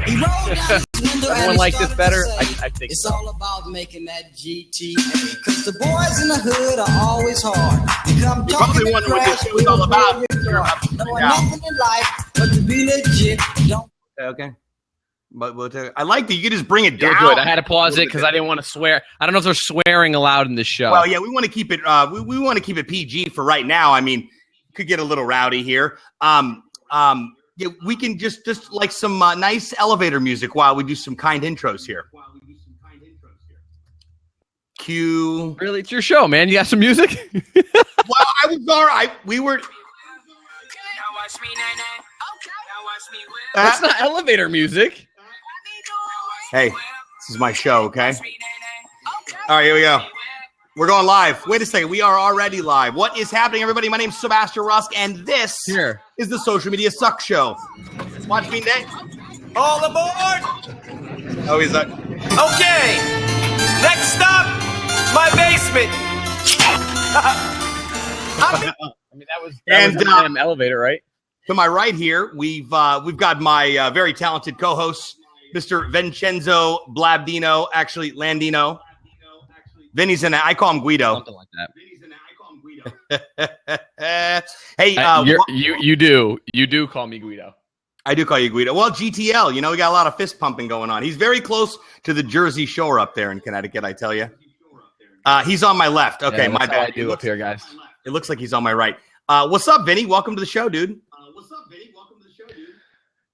Everyone liked this better? I think it's all about making that GTA. Because the boys in the hood are always hard. You probably wonder what this show is all about. Nothing in life but to be legit. Okay. But I like that you just bring it down. Good. I had to pause it because I didn't want to swear. I don't know if they're swearing allowed in this show. Well, yeah, we want to keep it. We want to keep it PG for right now. I mean, could get a little rowdy here. Yeah, we can just like some nice elevator music while we do some kind intros here. Cue. Really, it's your show, man. You got some music? Well, I was all right. We were. That's not elevator music. Hey, this is my show, okay? All right, here we go. We're going live. Wait a second. We are already live. What is happening, everybody? My name's Sebastian Rusk, and this is the Social Media Suck Show. Watch me next. All aboard! Oh, he's like... Okay, next stop, my basement. I mean, that was a damn elevator, right? To my right here, we've got my very talented co-host, Mr. Vincenzo Landino. Vinny's in. I call him Guido. Something like that. Hey, you do call me Guido. I do call you Guido. Well, GTL. You know, we got a lot of fist pumping going on. He's very close to the Jersey Shore up there in Connecticut. I tell you. He's on my left. Okay, yeah, my bad. I do up here, guys. It looks like he's on my right. What's up, Vinny? Welcome to the show, dude.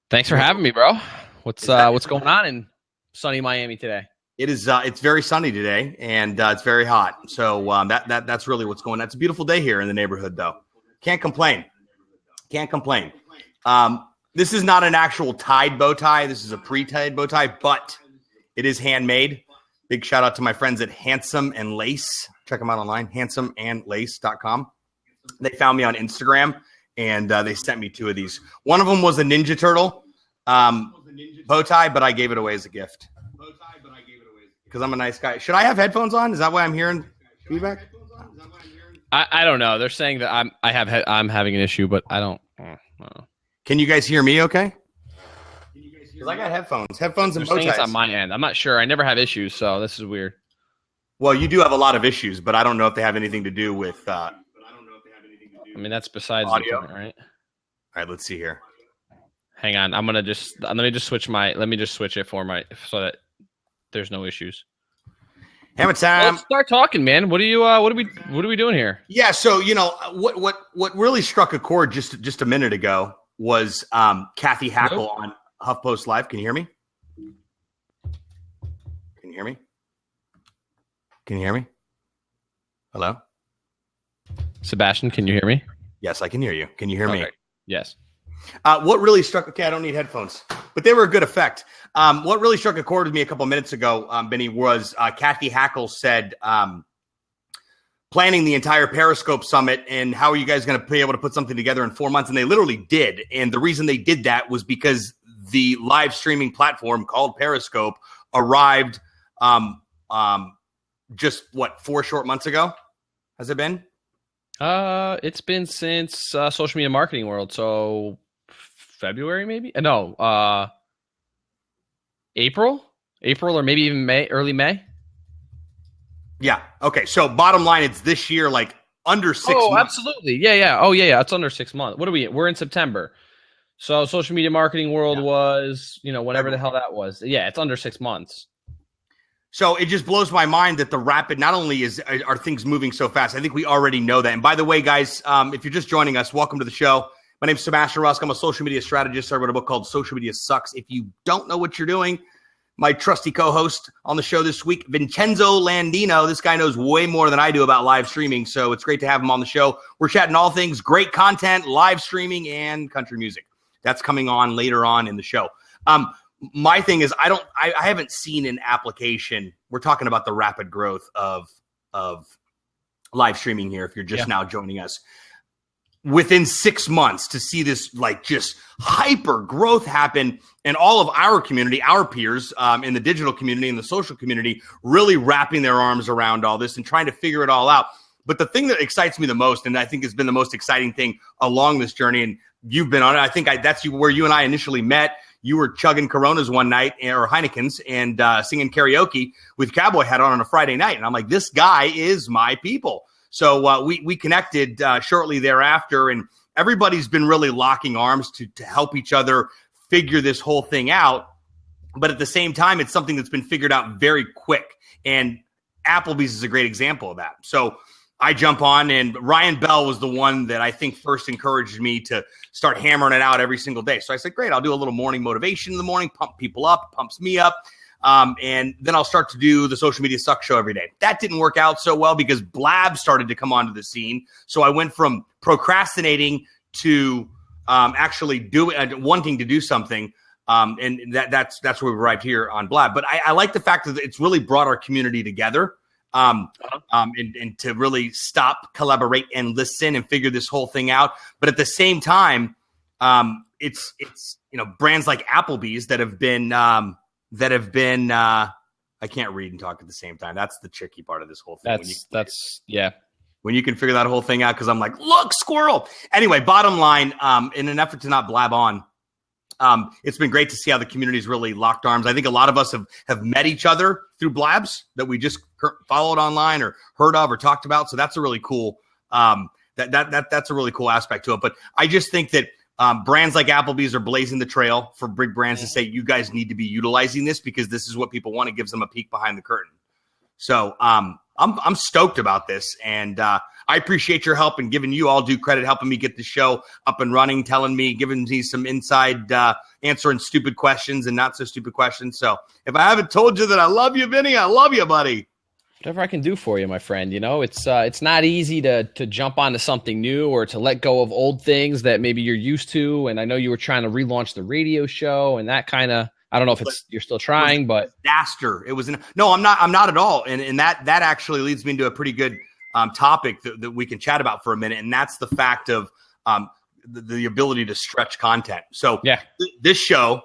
Thanks for having me, bro. What's going on in sunny Miami today? It is. It's very sunny today, and it's very hot. So that's really what's going on. It's a beautiful day here in the neighborhood, though. Can't complain. This is not an actual tied bow tie. This is a pre-tied bow tie, but it is handmade. Big shout out to my friends at Handsome and Lace. Check them out online, handsomeandlace.com. They found me on Instagram, and they sent me two of these. One of them was a Ninja Turtle bow tie, but I gave it away as a gift because I'm a nice guy. Should I have headphones on? Is that why I'm hearing feedback? I don't know. They're saying that I'm having an issue, but I don't know. Can you guys hear me okay? Because I got headphones and bow ties. It's on my end. I'm not sure. I never have issues, so this is weird. Well, you do have a lot of issues, but I don't know if they have anything to do with I mean, that's besides audio, the point, right? All right, let's see here. Hang on. Let me just switch it so that there's no issues. Hammer time. Let's start talking, man. What are we doing here? Yeah, so you know what really struck a chord just a minute ago was Kathy Hackle on HuffPost Live. Can you hear me? Can you hear me? Hello? Sebastian, can you hear me? Yes, I can hear you. Can you hear me? Yes. What really struck... Okay, I don't need headphones, but they were a good effect. What really struck a chord with me a couple minutes ago, Benny, was Kathy Hackle said, planning the entire Periscope Summit, and how are you guys going to be able to put something together in 4 months? And they literally did. And the reason they did that was because the live streaming platform called Periscope arrived just, 4 short months ago? Has it been? It's been since Social Media Marketing World, so February maybe? No, April or maybe even May, early May. Yeah. Okay. So bottom line, it's this year, like under 6 months. Oh, absolutely. Yeah. Oh, yeah. It's under 6 months. What are we? We're in September. So Social Media Marketing World was, whatever the hell that was. Yeah, it's under 6 months. So it just blows my mind that the rapid, not only are things moving so fast, I think we already know that. And by the way, guys, if you're just joining us, welcome to the show. My name's Sebastian Rusk. I'm a social media strategist. I wrote a book called Social Media Sucks. If you don't know what you're doing, my trusty co-host on the show this week, Vincenzo Landino. This guy knows way more than I do about live streaming, so it's great to have him on the show. We're chatting all things great content, live streaming, and country music. That's coming on later on in the show. My thing is, I haven't seen an application. We're talking about the rapid growth of live streaming here. If you're just now joining us, within 6 months to see this like just hyper growth happen, and all of our community, our peers in the digital community and the social community, really wrapping their arms around all this and trying to figure it all out. But the thing that excites me the most, and I think has been the most exciting thing along this journey, and you've been on it, I think that's where you and I initially met. you were chugging Coronas one night or Heineken's and singing karaoke with cowboy hat on a Friday night. And I'm like, this guy is my people. So we connected shortly thereafter, and everybody's been really locking arms to help each other figure this whole thing out. But at the same time, it's something that's been figured out very quick. And Applebee's is a great example of that. So I jump on, and Ryan Bell was the one that I think first encouraged me to start hammering it out every single day. So I said, great, I'll do a little morning motivation in the morning, pump people up, pumps me up. And then I'll start to do the Social Media Suck show every day. That didn't work out so well because Blab started to come onto the scene. So I went from procrastinating to actually wanting to do something. And that's where we arrived here on Blab. But I like the fact that it's really brought our community together. And to really stop, collaborate, and listen and figure this whole thing out. But at the same time, it's brands like Applebee's that have been I can't read and talk at the same time. That's the tricky part of this whole thing. When you can figure that whole thing out, because I'm like, look, squirrel. Anyway, bottom line, in an effort to not blab on, it's been great to see how the community's really locked arms. I think a lot of us have met each other through blabs that we just followed online or heard of or talked about. So that's a really cool that's a really cool aspect to it. But I just think that brands like Applebee's are blazing the trail for big brands to say, you guys need to be utilizing this because this is what people want. It gives them a peek behind the curtain. So I'm stoked about this, and I appreciate your help and giving you all due credit, helping me get the show up and running, telling me, giving me some inside answering stupid questions and not so stupid questions. So if I haven't told you that I love you, Vinny, I love you, buddy. Whatever I can do for you, my friend. It's not easy to jump onto something new or to let go of old things that maybe you're used to. And I know you were trying to relaunch the radio show, and that kind of, I don't know if you're still trying, but disaster. It was no, I'm not at all. And that actually leads me into a pretty good topic that we can chat about for a minute. And that's the fact of the ability to stretch content. So this show,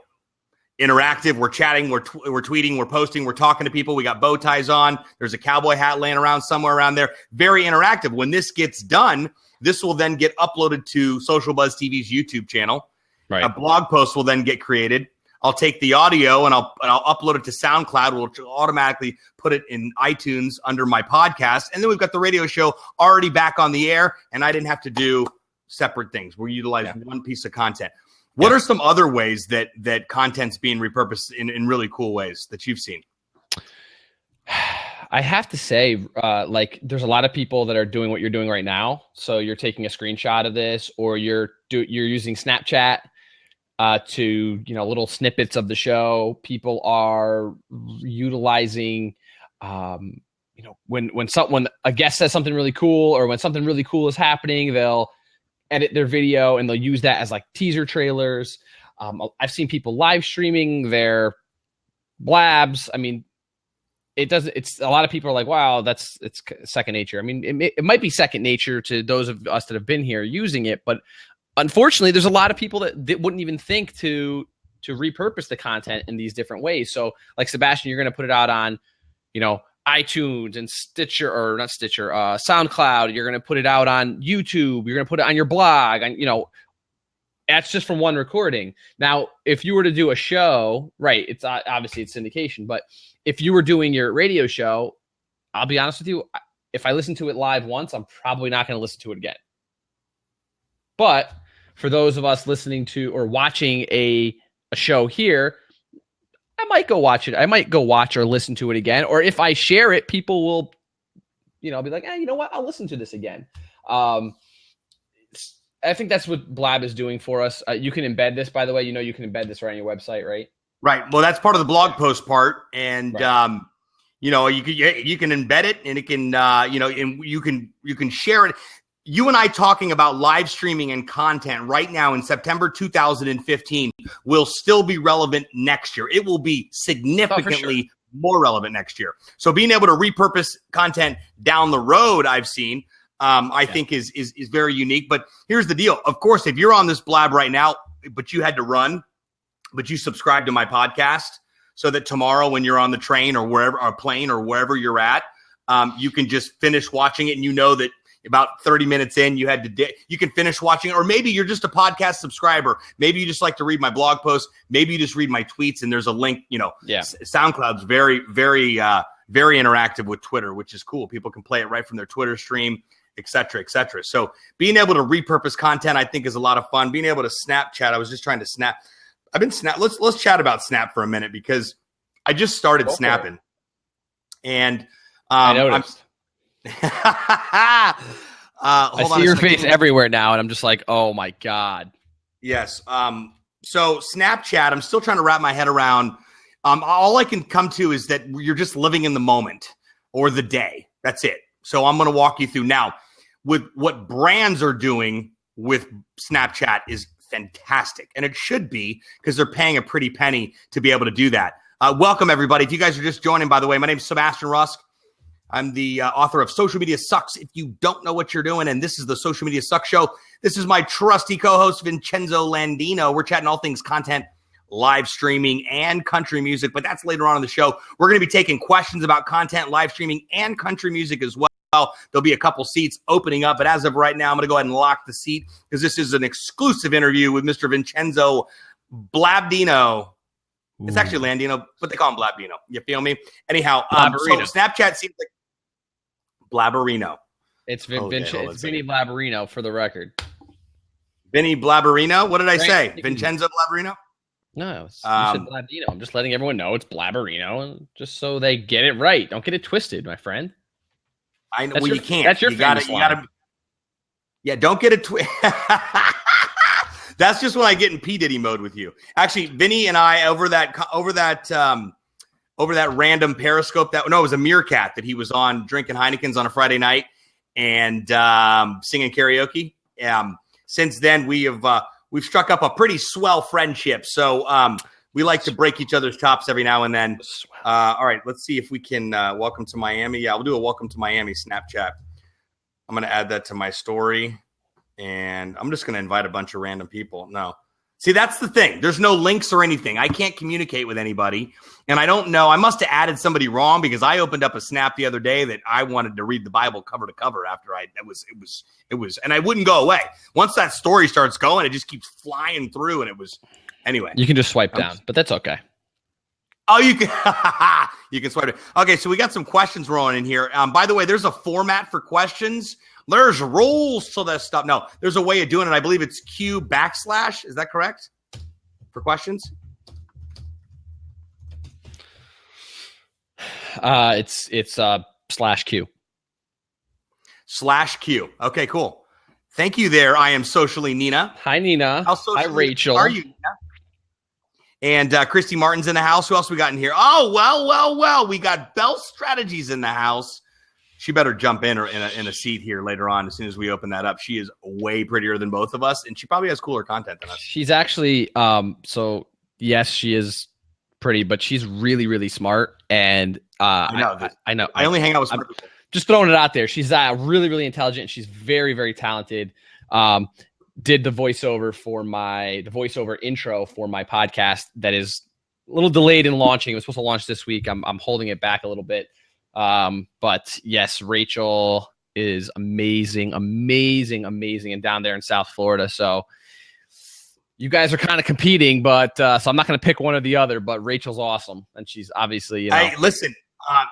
interactive, we're chatting, we're tweeting, we're posting, we're talking to people. We got bow ties on. There's a cowboy hat laying around somewhere around there. Very interactive. When this gets done, this will then get uploaded to SocialBuzzTV's YouTube channel. Right. A blog post will then get created. I'll take the audio and I'll upload it to SoundCloud, which will automatically put it in iTunes under my podcast. And then we've got the radio show already back on the air, and I didn't have to do separate things. We're utilizing one piece of content. What are some other ways that content's being repurposed in really cool ways that you've seen? I have to say, there's a lot of people that are doing what you're doing right now. So you're taking a screenshot of this, or you're using Snapchat to little snippets of the show. People are utilizing when a guest says something really cool, or when something really cool is happening, they'll edit their video and they'll use that as like teaser trailers. I've seen people live streaming their blabs. I mean, it's a lot of people are like, wow, it's second nature. I mean, it might be second nature to those of us that have been here using it, but unfortunately, there's a lot of people that wouldn't even think to repurpose the content in these different ways. So, like Sebastian, you're going to put it out on, iTunes and Stitcher, or not Stitcher, SoundCloud. You're going to put it out on YouTube. You're going to put it on your blog. And that's just from one recording. Now, if you were to do a show, right? It's obviously it's syndication, but if you were doing your radio show, I'll be honest with you, if I listen to it live once, I'm probably not going to listen to it again. But for those of us listening to or watching a show here, I might go watch it. I might go watch or listen to it again. Or if I share it, people will, be like, you know what? I'll listen to this again. I think that's what Blab is doing for us. You can embed this, by the way. You can embed this right on your website, right? Right. Well, that's part of the blog post part. And, right. you can embed it, and it can, and you can share it. You and I talking about live streaming and content right now in September 2015 will still be relevant next year. It will be significantly more relevant next year. So being able to repurpose content down the road, I've seen, I think is very unique. But here's the deal. Of course, if you're on this blab right now, but you had to run, but you subscribe to my podcast so that tomorrow when you're on the train or wherever, or plane or wherever you're at, you can just finish watching it, and you know that about 30 minutes in, you had to you can finish watching, or maybe you're just a podcast subscriber. Maybe you just like to read my blog posts. Maybe you just read my tweets, and there's a link. SoundCloud's very, very, very interactive with Twitter, which is cool. People can play it right from their Twitter stream, et cetera, et cetera. So being able to repurpose content, I think, is a lot of fun. Being able to Snapchat, I was just trying to snap. Let's chat about Snap for a minute, because I just started snapping, and I noticed. I see your face everywhere now, and I'm just like, oh my God. Yes. So Snapchat, I'm still trying to wrap my head around. All I can come to is that you're just living in the moment or the day. That's it. So I'm going to walk you through now with what brands are doing with Snapchat is fantastic. And it should be, because they're paying a pretty penny to be able to do that. Welcome, everybody. If you guys are just joining, by the way, my name is Sebastian Rusk. I'm the author of Social Media Sucks If You Don't Know What You're Doing, and this is the Social Media Sucks Show. This is my trusty co-host, Vincenzo Landino. We're chatting all things content, live streaming, and country music, but that's later on in the show. We're going to be taking questions about content, live streaming, and country music as well. There'll be a couple seats opening up, but as of right now, I'm going to go ahead and lock the seat, because this is an exclusive interview with Mr. Vincenzo Landino. It's actually Landino, but they call him Blabino. You feel me? Anyhow, so Snapchat seems like Blabberino. It's Vinny Blabberino, for the record. Vinny Blabberino? What did I say? Vincenzo Blabberino? No, you said Blabino. I'm just letting everyone know it's Blabberino, just so they get it right. Don't get it twisted, my friend. I know. Well, you can't. That's your famous line. Yeah, don't get it twisted. That's just when I get in P. Diddy mode with you. Actually, Vinny and I over that random Periscope it was a Meerkat that he was on drinking Heineken's on a Friday night and singing karaoke. Since then we've struck up a pretty swell friendship. So we like to break each other's chops every now and then. All right, let's see if we can welcome to Miami. Yeah, we'll do a welcome to Miami Snapchat. I'm going to add that to my story. And I'm just going to invite a bunch of random people. No. See, that's the thing. There's no links or anything. I can't communicate with anybody. And I don't know. I must have added somebody wrong, because I opened up a Snap the other day that I wanted to read the Bible cover to cover after it was, and I wouldn't go away. Once that story starts going, it just keeps flying through. And it was, anyway. You can just swipe down, but that's okay. Oh, you can, you can swipe it. Okay. So we got some questions rolling in here. By the way, there's a format for questions. There's rules to this stuff. No, there's a way of doing it. I believe it's Q / Is that correct? For questions? It's /Q. /Q. Okay, cool. Thank you there. I am Socially Nina. Hi, Nina. Hi, Rachel. How are you, Nina? And Christy Martin's in the house. Who else we got in here? Oh, well. We got Bell Strategies in the house. She better jump in a seat here later on as soon as we open that up. She is way prettier than both of us, and she probably has cooler content than us. She's actually so yes, she is pretty, but she's really, really smart. And I know. I only hang out with smart people. Just throwing it out there. She's really, really intelligent. She's very, very talented. Did the voiceover intro for my podcast that is a little delayed in launching. It was supposed to launch this week. I'm holding it back a little bit. But yes, Rachel is amazing, and down there in South Florida. So you guys are kind of competing, but so I'm not going to pick one or the other, but Rachel's awesome. And she's obviously, hey, listen,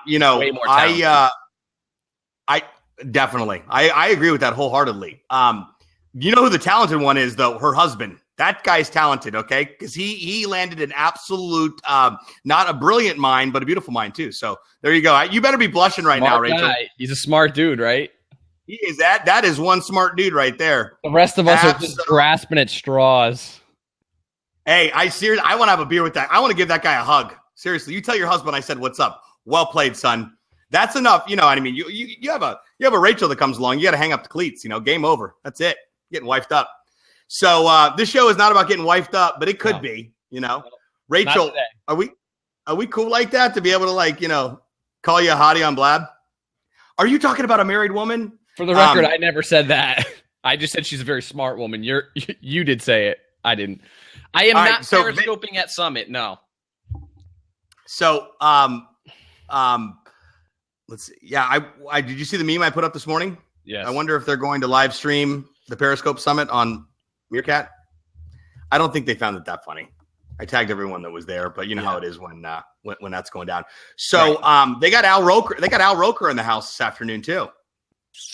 way more talented. I definitely, I agree with that wholeheartedly. You know who the talented one is though? Her husband. That guy's talented, okay? Because he landed an absolute, not a brilliant mind, but a beautiful mind too. So there you go. You better be blushing right now, Rachel. Guy. He's a smart dude, right? He is that. That is one smart dude right there. The rest of us are just grasping at straws. Hey, I want to have a beer with that. I want to give that guy a hug. Seriously, you tell your husband I said, "What's up?" Well played, son. That's enough. You know what I mean? You have a Rachel that comes along. You got to hang up the cleats. Game over. That's it. Getting wifed up. So this show is not about getting wifed up, but it could be, Rachel, are we cool like that to be able to call you a hottie on Blab? Are you talking about a married woman? For the record, I never said that. I just said she's a very smart woman. You did say it. I didn't. I am not periscoping at Summit. No. So, let's see. Yeah. I did you see the meme I put up this morning? Yes. I wonder if they're going to live stream the Periscope Summit on Meerkat. I don't think they found it that funny. I tagged everyone that was there, but you know how it is when that's going down. So they got Al Roker. They got Al Roker in the house this afternoon too.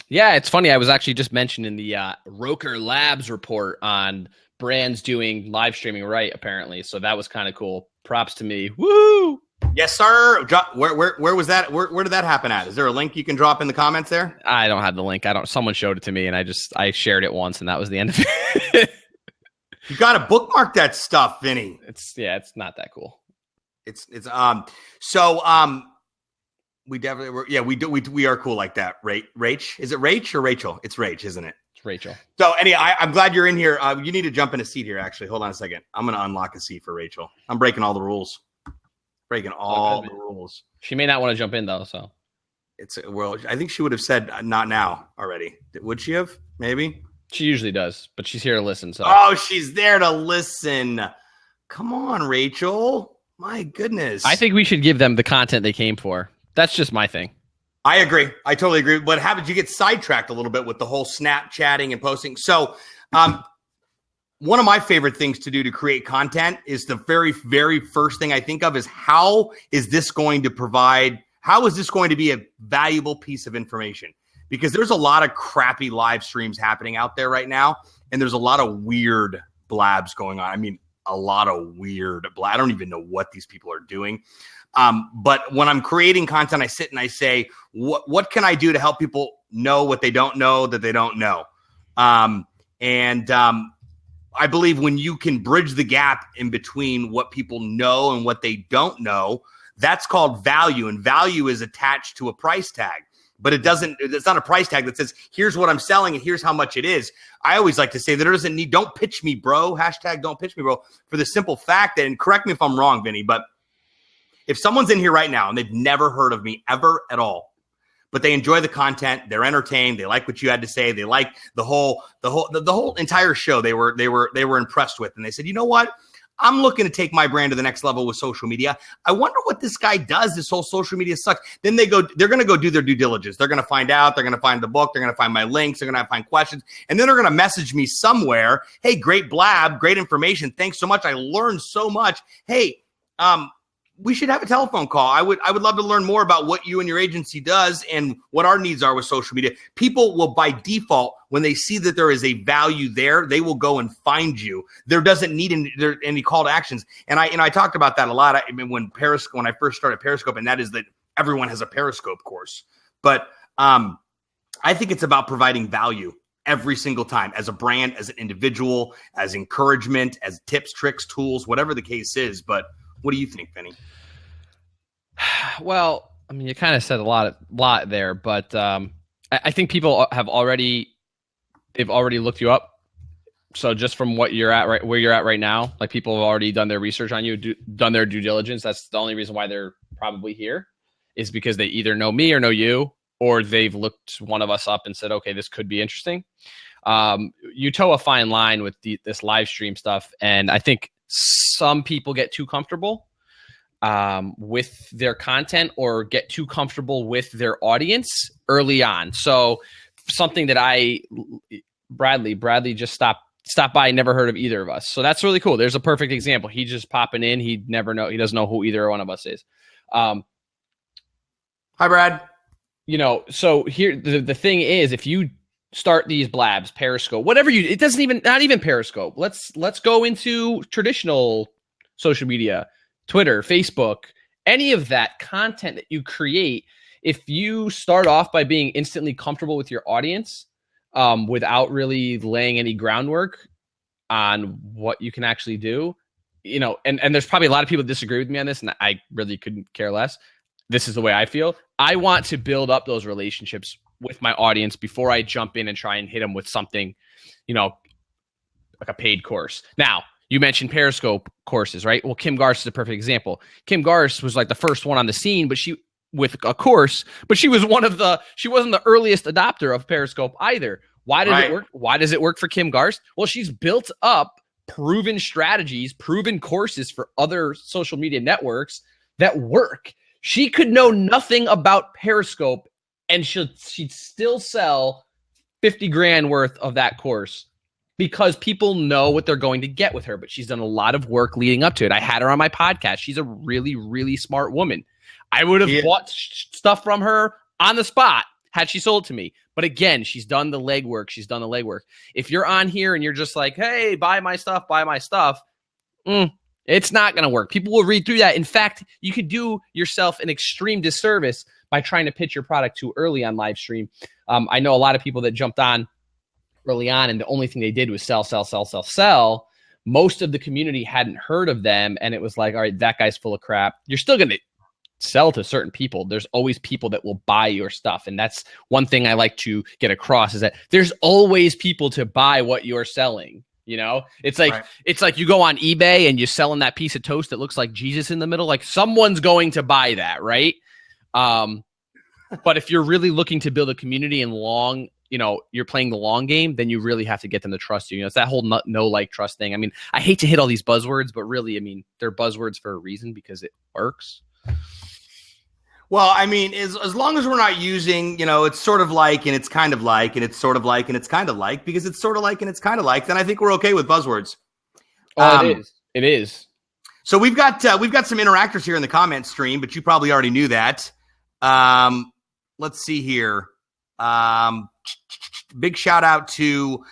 Yeah, it's funny. I was actually just mentioning the Roker Labs report on brands doing live streaming right, apparently. So that was kind of cool. Props to me. Woo! Yes, sir. Where was that? Where did that happen at? Is there a link you can drop in the comments there? I don't have the link. Someone showed it to me, and I shared it once, and that was the end of it. You got to bookmark that stuff, Vinny. It's not that cool. We definitely were. Yeah, we are cool like that. Rach, is it Rach or Rachel? It's Rach, isn't it? It's Rachel. So anyway, I'm glad you're in here. You need to jump in a seat here. Actually, hold on a second. I'm going to unlock a seat for Rachel. I'm breaking all the rules. Breaking all the rules. She may not want to jump in though. So I think she would have said not now already. Would she have? Maybe. She usually does, but she's here to listen. So she's there to listen. Come on, Rachel. My goodness. I think we should give them the content they came for. That's just my thing. I agree. I totally agree. But how did you get sidetracked a little bit with the whole Snapchatting and posting? So, one of my favorite things to do to create content is the very, very first thing I think of is how is this going to be a valuable piece of information? Because there's a lot of crappy live streams happening out there right now. And there's a lot of weird blabs going on. I mean, a lot of weird blab. I don't even know what these people are doing. But when I'm creating content, I sit and I say, what can I do to help people know what they don't know that they don't know? I believe when you can bridge the gap in between what people know and what they don't know, that's called value. And value is attached to a price tag. But it's not a price tag that says, here's what I'm selling and here's how much it is. I always like to say that don't pitch me, bro. Hashtag don't pitch me, bro. For the simple fact that, and correct me if I'm wrong, Vinny, but if someone's in here right now and they've never heard of me ever at all, but they enjoy the content, they're entertained, they like what you had to say, they like the whole entire show they were impressed with, and they said, you know what? I'm looking to take my brand to the next level with social media. I wonder what this guy does. This whole social media sucks. Then they're going to go do their due diligence. They're going to find out. They're going to find the book. They're going to find my links. They're going to find questions. And then they're going to message me somewhere. Hey, great blab, great information. Thanks so much. I learned so much. Hey, we should have a telephone call. I would love to learn more about what you and your agency does and what our needs are with social media. People will, by default, when they see that there is a value there, they will go and find you. There doesn't need any call to actions. And I talked about that a lot. I mean, when I first started Periscope, and that is that everyone has a Periscope course. But I think it's about providing value every single time as a brand, as an individual, as encouragement, as tips, tricks, tools, whatever the case is. But what do you think, Vinny? Well, I mean, you kind of said a lot there, but I think people they've already looked you up. So just from what you're at, where you're at right now, like people have already done their research on you, done their due diligence. That's the only reason why they're probably here, is because they either know me or know you, or they've looked one of us up and said, okay, this could be interesting. You toe a fine line with this live stream stuff, and I think some people get too comfortable with their content or get too comfortable with their audience early on. So something that Bradley just stopped by, never heard of either of us. So that's really cool. There's a perfect example. He just popping in. He doesn't know who either one of us is. Hi, Brad. So here, the thing is, if you start these blabs, Periscope, whatever it doesn't even, not even Periscope. Let's go into traditional social media, Twitter, Facebook, any of that content that you create. If you start off by being instantly comfortable with your audience, without really laying any groundwork on what you can actually do, and there's probably a lot of people that disagree with me on this, and I really couldn't care less. This is the way I feel. I want to build up those relationships with my audience before I jump in and try and hit them with something, like a paid course. Now, you mentioned Periscope courses, right? Well, Kim Garst is a perfect example. Kim Garst was like the first one on the scene, but she was she wasn't the earliest adopter of Periscope either. Why does it work? Why does it work for Kim Garst? Well, she's built up proven strategies, proven courses for other social media networks that work. She could know nothing about Periscope, and she'd still sell 50 grand worth of that course because people know what they're going to get with her, but she's done a lot of work leading up to it. I had her on my podcast. She's a really, really smart woman. I would have bought stuff from her on the spot had she sold to me. But again, she's done the legwork. If you're on here and you're just like, hey, buy my stuff, it's not going to work. People will read through that. In fact, you could do yourself an extreme disservice by trying to pitch your product too early on live stream. I know a lot of people that jumped on early on and the only thing they did was sell. Most of the community hadn't heard of them. And it was like, all right, that guy's full of crap. You're still going to sell to certain people. There's always people that will buy your stuff. And that's one thing I like to get across is that there's always people to buy what you're selling. You know, it's like you go on eBay and you're selling that piece of toast that looks like Jesus in the middle. Like someone's going to buy that, right? But if you're really looking to build a community and you're playing the long game, then you really have to get them to trust you. You know, it's that whole no like trust thing. I mean, I hate to hit all these buzzwords, but really, I mean, they're buzzwords for a reason because it works. Well, I mean, as long as we're not using, it's sort of like, and it's kind of like, and it's sort of like, and it's kind of like, because it's sort of like, and it's kind of like, then I think we're okay with buzzwords. It is. So we've got some interactors here in the comment stream, but you probably already knew that. Let's see here. Big shout out to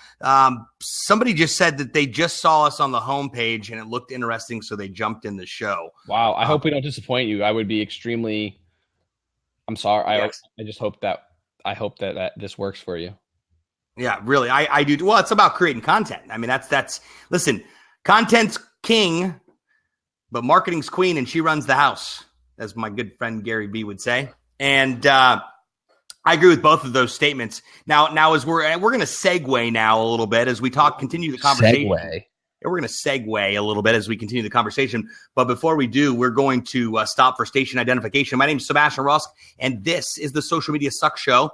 somebody just said that they just saw us on the homepage and it looked interesting, so they jumped in the show. Wow. I hope we don't disappoint you. I would be extremely. I'm sorry. Yes. I just hope that this works for you. Yeah, really. I do. Well, it's about creating content. I mean, listen, content's king, but marketing's queen, and she runs the house, as my good friend Gary B would say. And I agree with both of those statements. Now as we're going to segue now a little bit as we continue the conversation. We're going to segue a little bit as we continue the conversation. But before we do, we're going to stop for station identification. My name is Sebastian Rusk, and this is the Social Media Suck Show.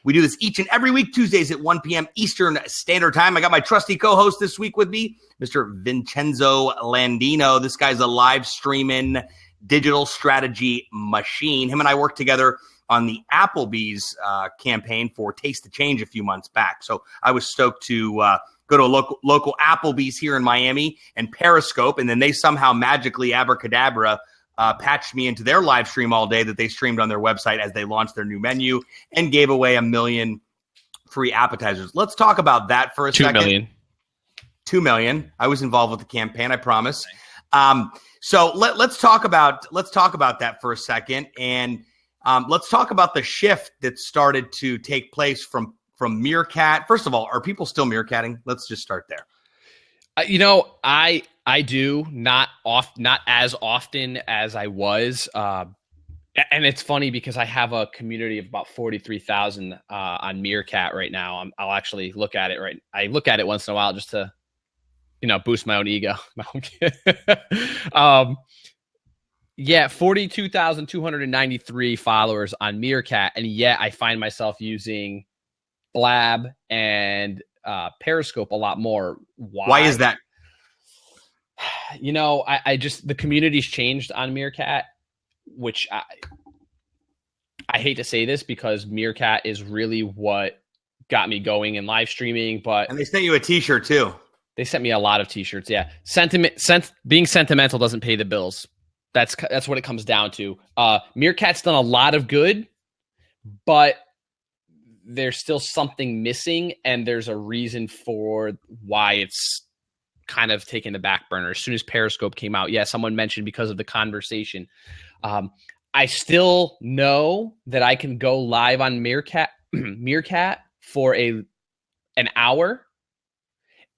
We do this each and every week, Tuesdays at 1 p.m. Eastern Standard Time. I got my trusty co-host this week with me, Mr. Vincenzo Landino. This guy's a live streaming digital strategy machine. Him and I worked together on the Applebee's campaign for Taste the Change a few months back. So I was stoked to go to a local Applebee's here in Miami and Periscope, and then they somehow magically, abracadabra, patched me into their live stream all day that they streamed on their website as they launched their new menu and gave away 1 million free appetizers. Let's talk about that for a second. 2 million. 2 million. I was involved with the campaign, I promise. So let's talk about that for a second, and let's talk about the shift that started to take place from Meerkat. First of all, are people still meerkatting? Let's just start there. I do not as often as I was. And it's funny because I have a community of about 43,000 on Meerkat right now. I'll actually look at it I look at it once in a while just to, boost my own ego. Yeah, 42,293 followers on Meerkat. And yet I find myself using Blab and Periscope a lot more. Why is that? I just, the community's changed on Meerkat, which I hate to say this because Meerkat is really what got me going in live streaming. And they sent you a t-shirt too. They sent me a lot of t-shirts. Yeah. Being sentimental doesn't pay the bills. That's what it comes down to. Meerkat's done a lot of good, but there's still something missing, and there's a reason for why it's kind of taken the back burner. As soon as Periscope came out, someone mentioned because of the conversation. I still know that I can go live on Meerkat for an hour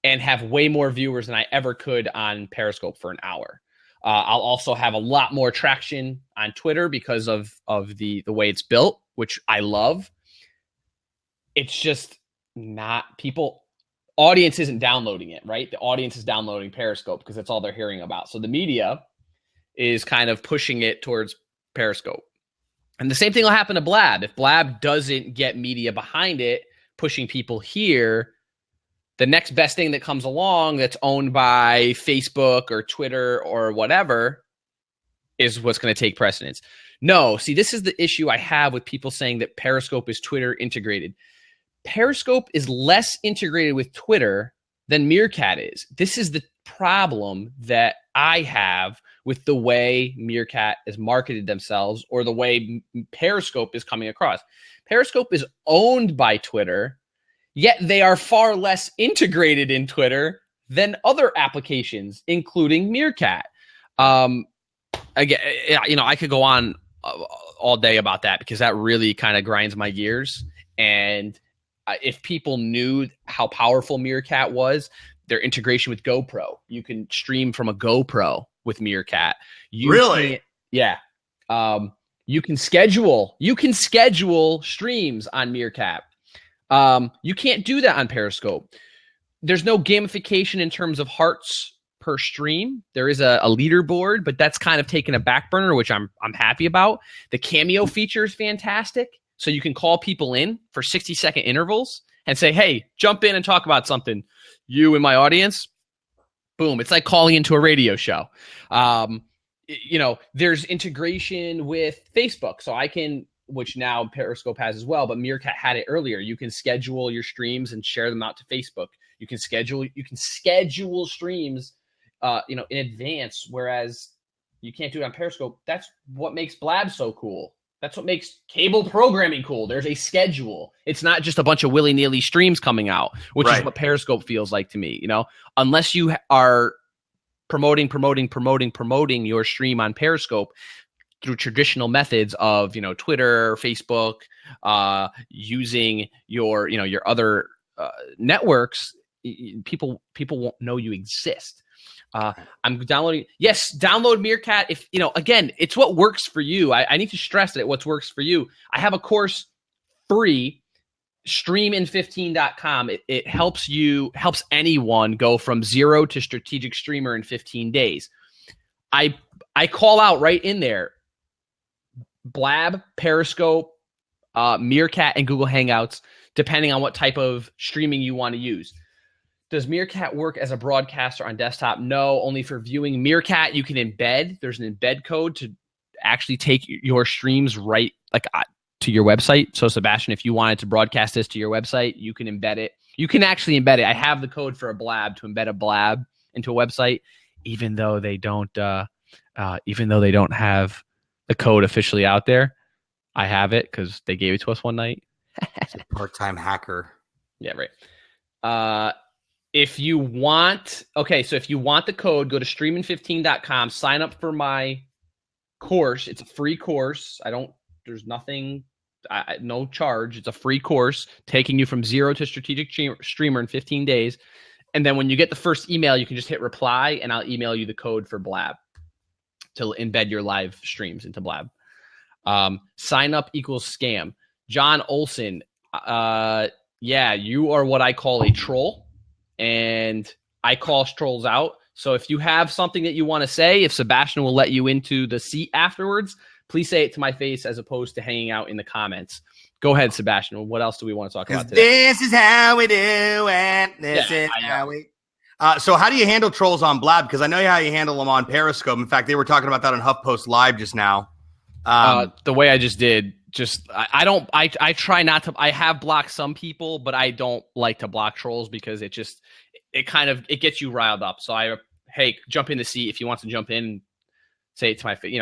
and have way more viewers than I ever could on Periscope for an hour. I'll also have a lot more traction on Twitter because of the way it's built, which I love. It's just not audience isn't downloading it, right? The audience is downloading Periscope because that's all they're hearing about. So the media is kind of pushing it towards Periscope. And the same thing will happen to Blab. If Blab doesn't get media behind it, pushing people here, the next best thing that comes along that's owned by Facebook or Twitter or whatever is what's going to take precedence. No, see, this is the issue I have with people saying that Periscope is Twitter integrated. Periscope is less integrated with Twitter than Meerkat is. This is the problem that I have with the way Meerkat has marketed themselves or the way Periscope is coming across. Periscope is owned by Twitter, yet they are far less integrated in Twitter than other applications, including Meerkat. Again, I could go on all day about that because that really kind of grinds my gears. And if people knew how powerful Meerkat was, their integration with GoPro, you can stream from a GoPro with Meerkat. Really? Yeah. You can schedule streams on Meerkat. You can't do that on Periscope. There's no gamification in terms of hearts per stream. There is a leaderboard, but that's kind of taken a back burner, which I'm happy about. The cameo feature is fantastic. So you can call people in for 60-second intervals and say, hey, jump in and talk about something. You and my audience, boom. It's like calling into a radio show. There's integration with Facebook. So I can, which now Periscope has as well, but Meerkat had it earlier. You can schedule your streams and share them out to Facebook. You can schedule streams, in advance, whereas you can't do it on Periscope. That's what makes Blab so cool. That's what makes cable programming cool. There's a schedule. It's not just a bunch of willy-nilly streams coming out, which is what Periscope feels like to me. Unless you are promoting your stream on Periscope through traditional methods of, Twitter, Facebook, using your other networks, people won't know you exist. I'm downloading. Yes, download Meerkat. If again, it's what works for you. I need to stress that what works for you. I have a course free, streamin15.com. It helps anyone go from zero to strategic streamer in 15 days. I call out right in there, Blab, Periscope, Meerkat, and Google Hangouts, depending on what type of streaming you want to use. Does Meerkat work as a broadcaster on desktop? No, only for viewing. Meerkat, you can embed. There's an embed code to actually take your streams right to your website. So, Sebastian, if you wanted to broadcast this to your website, you can embed it. You can actually embed it. I have the code for a Blab to embed a Blab into a website, even though they don't have the code officially out there. I have it because they gave it to us one night. It's a part-time hacker. Yeah, right. If you want the code, go to streamin15.com, sign up for my course. It's a free course. There's nothing, no charge. It's a free course taking you from zero to strategic streamer in 15 days. And then when you get the first email, you can just hit reply and I'll email you the code for Blab to embed your live streams into Blab. Sign up equals scam. John Olson. Yeah, you are what I call a troll. And I call trolls out. So if you have something that you want to say, if Sebastian will let you into the seat afterwards, please say it to my face as opposed to hanging out in the comments. Go ahead, Sebastian. What else do we want to talk about today? This is how we do it. This is how we... So how do you handle trolls on Blab? Because I know how you handle them on Periscope. In fact, they were talking about that on HuffPost Live just now. The way I just did, I try not to. I have blocked some people, but I don't like to block trolls because it gets you riled up. So hey, jump in the seat if you want to jump in. Say it to my face,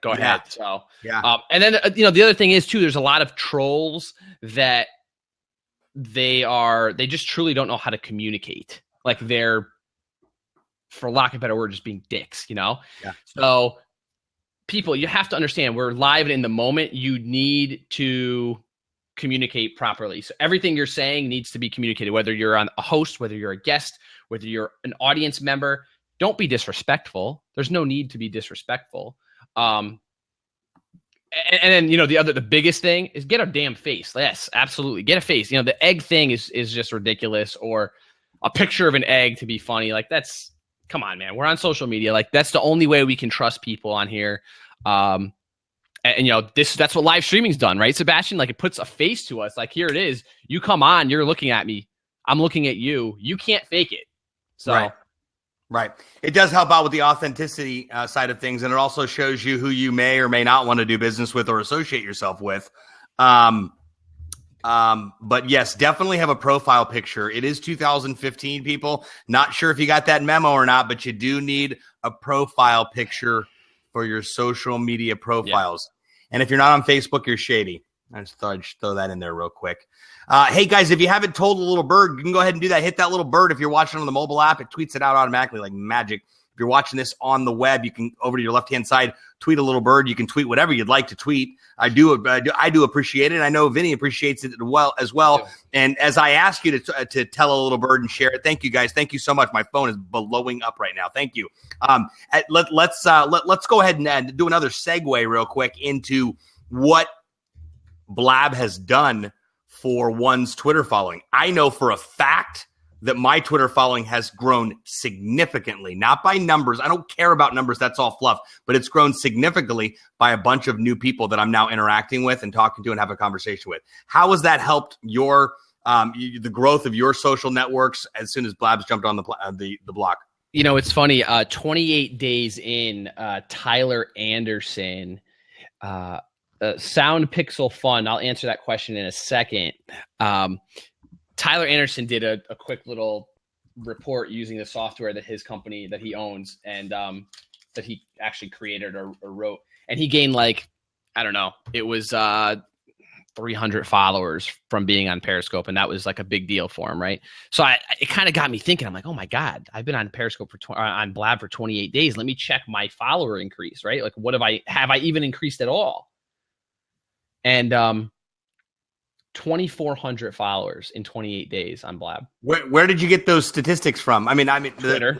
go ahead. So yeah. And then the other thing is too, there's a lot of trolls that they just truly don't know how to communicate. Like they're, for lack of a better word, just being dicks. Yeah. So. People, you have to understand, we're live and in the moment. You need to communicate properly. So everything you're saying needs to be communicated, whether you're a host, whether you're a guest, whether you're an audience member. Don't be disrespectful. There's no need to be disrespectful. And then, the biggest thing is get a damn face. Yes, absolutely. Get a face. The egg thing is just ridiculous, or a picture of an egg to be funny. That's, come on, man. We're on social media. That's the only way we can trust people on here. That's what live streaming's done, right, Sebastian? It puts a face to us. Here it is. You come on, you're looking at me. I'm looking at you. You can't fake it. So, right. It does help out with the authenticity side of things, and it also shows you who you may or may not want to do business with or associate yourself with. But yes, definitely have a profile picture. It is 2015, people. Not sure if you got that memo or not, but you do need a profile picture for your social media profiles. And if you're not on Facebook, you're shady. I just thought I'd throw that in there real quick. Hey, guys, if you haven't told the little bird, you can go ahead and do that. Hit that little bird. If you're watching on the mobile app, it tweets it out automatically like magic. If you're watching this on the web, you can, over to your left-hand side, tweet a little bird. You can tweet whatever you'd like to tweet. I do appreciate it. I know Vinny appreciates it as well. Yeah. And as I ask you to tell a little bird and share it, thank you, guys. Thank you so much. My phone is blowing up right now. Thank you. Let's go ahead and do another segue real quick into what Blab has done for one's Twitter following. I know for a fact that my Twitter following has grown significantly, not by numbers. I don't care about numbers. That's all fluff, but it's grown significantly by a bunch of new people that I'm now interacting with and talking to and have a conversation with. How has that helped your, the growth of your social networks as soon as Blab's jumped on the block? You know, it's funny. 28 days in, Tyler Anderson, Sound Pixel Fun. I'll answer that question in a second. Tyler Anderson did a quick little report using the software that his company that he owns and that he actually created or wrote. And he gained it was 300 followers from being on Periscope. And that was like a big deal for him, right? So it kind of got me thinking. I'm like, oh my God, I've been on Periscope on Blab for 28 days. Let me check my follower increase, right? Like what have I even increased at all? And 2,400 followers in 28 days on Blab. Where did you get those statistics from? I mean, Twitter.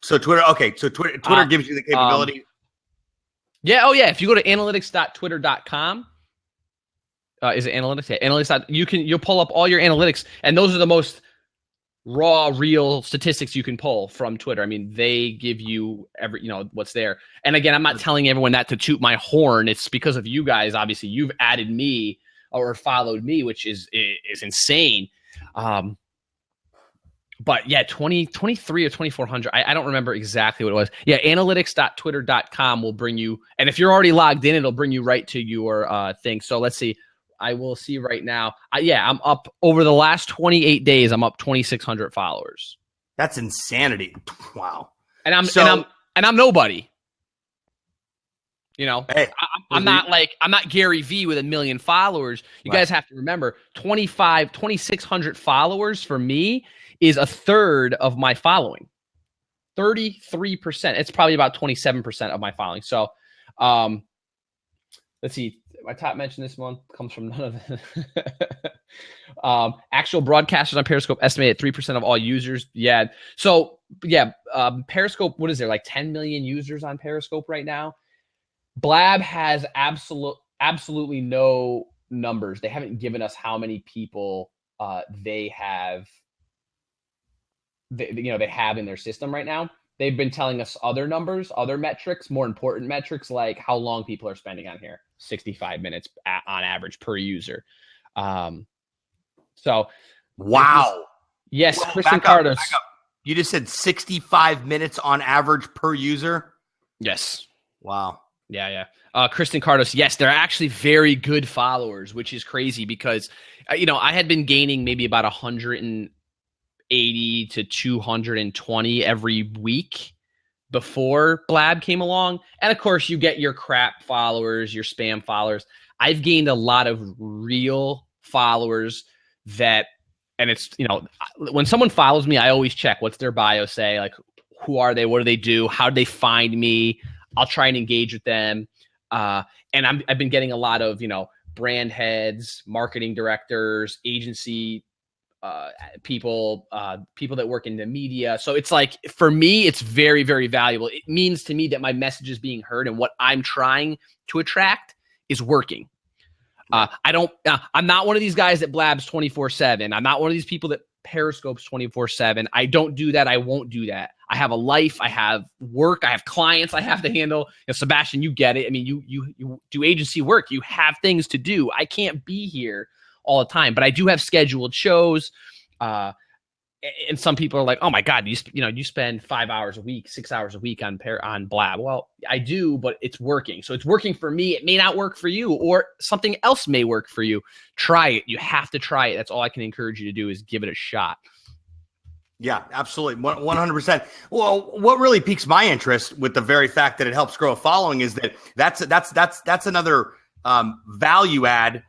Twitter. Okay, so Twitter gives you the capability. Yeah. Oh, yeah. If you go to analytics.twitter.com, is it analytics? Yeah, analytics. You'll pull up all your analytics, and those are the most raw, real statistics you can pull from Twitter. I mean, they give you what's there. And again, I'm not telling everyone that to toot my horn. It's because of you guys. Obviously, you've added me or followed me, which is insane. But yeah, 23 or 2,400. I don't remember exactly what it was. Yeah, analytics.twitter.com will bring you, and if you're already logged in, it'll bring you right to your thing. So let's see. I will see right now. I'm up over the last 28 days. I'm up 2,600 followers. That's insanity. Wow. And I'm nobody. You know, hey, I'm not Gary V with 1 million followers. You guys have to remember 2,600 followers for me is a third of my following. 33%. It's probably about 27% of my following. So, let's see. My top mention this month comes from none of them. Actual broadcasters on Periscope estimated 3% of all users. Yeah. So Periscope, what is there? Like 10 million users on Periscope right now. Blab has absolutely no numbers. They haven't given us how many people they have in their system right now. They've been telling us other numbers, other metrics, more important metrics, like how long people are spending on here. 65 minutes on average per user. So, wow. Yes, Whoa, Kristen back up. Cardos. You just said 65 minutes on average per user? Yes. Wow. Yeah. Kristen Cardos, yes, they're actually very good followers, which is crazy because, I had been gaining maybe about 180 to 220 every week before Blab came along. And of course, you get your crap followers, your spam followers. I've gained a lot of real followers and it's, when someone follows me, I always check what's their bio say, like, who are they? What do they do? How do they find me? I'll try and engage with them. And I've been getting a lot of, brand heads, marketing directors, agency people that work in the media. So it's like, for me, it's very, very valuable. It means to me that my message is being heard and what I'm trying to attract is working. I'm not one of these guys that blabs 24/7. I'm not one of these people that periscopes 24/7. I don't do that. I won't do that. I have a life. I have work. I have clients I have to handle. Sebastian, you get it. I mean, you do agency work. You have things to do. I can't be here all the time, but I do have scheduled shows. and some people are like, oh my God, you spend 5 hours a week, 6 hours a week on Blab. Well, I do, but it's working. So it's working for me. It may not work for you, or something else may work for you. Try it. You have to try it. That's all I can encourage you to do, is give it a shot. Yeah, absolutely. 100%. Well, what really piques my interest with the very fact that it helps grow a following is that's another value add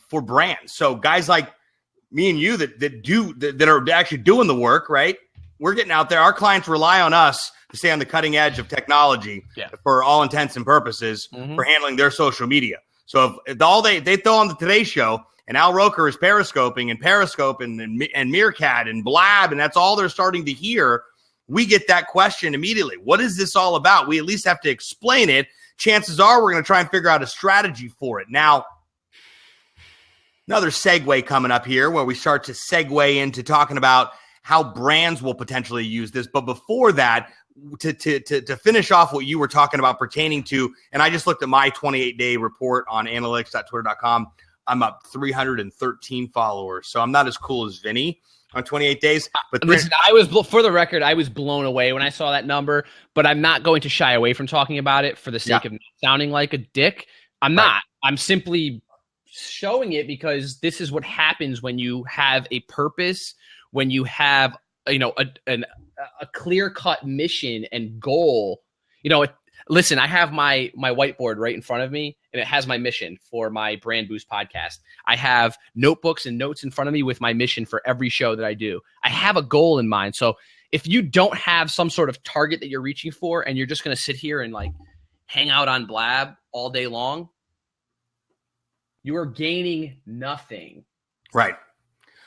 for brands. So guys like me and you that are actually doing the work, right? We're getting out there. Our clients rely on us to stay on the cutting edge of technology for all intents and purposes for handling their social media. So if all they throw on the Today Show, and Al Roker is periscoping and Periscope and Meerkat and Blab, and that's all they're starting to hear, we get that question immediately. What is this all about? We at least have to explain it. Chances are we're going to try and figure out a strategy for it. Now, another segue coming up here where we start to segue into talking about how brands will potentially use this. But before that, to finish off what you were talking about pertaining to, and I just looked at my 28-day report on analytics.twitter.com. I'm up 313 followers. So I'm not as cool as Vinny on 28 days. But listen, for the record, I was blown away when I saw that number, but I'm not going to shy away from talking about it for the sake of sounding like a dick. I'm not. I'm simply showing it because this is what happens when you have a purpose, when you have, a clear-cut mission and goal. Listen, I have my whiteboard right in front of me, and it has my mission for my Brand Boost podcast. I have notebooks and notes in front of me with my mission for every show that I do. I have a goal in mind. So if you don't have some sort of target that you're reaching for, and you're just going to sit here and like hang out on Blab all day long, you are gaining nothing. Right.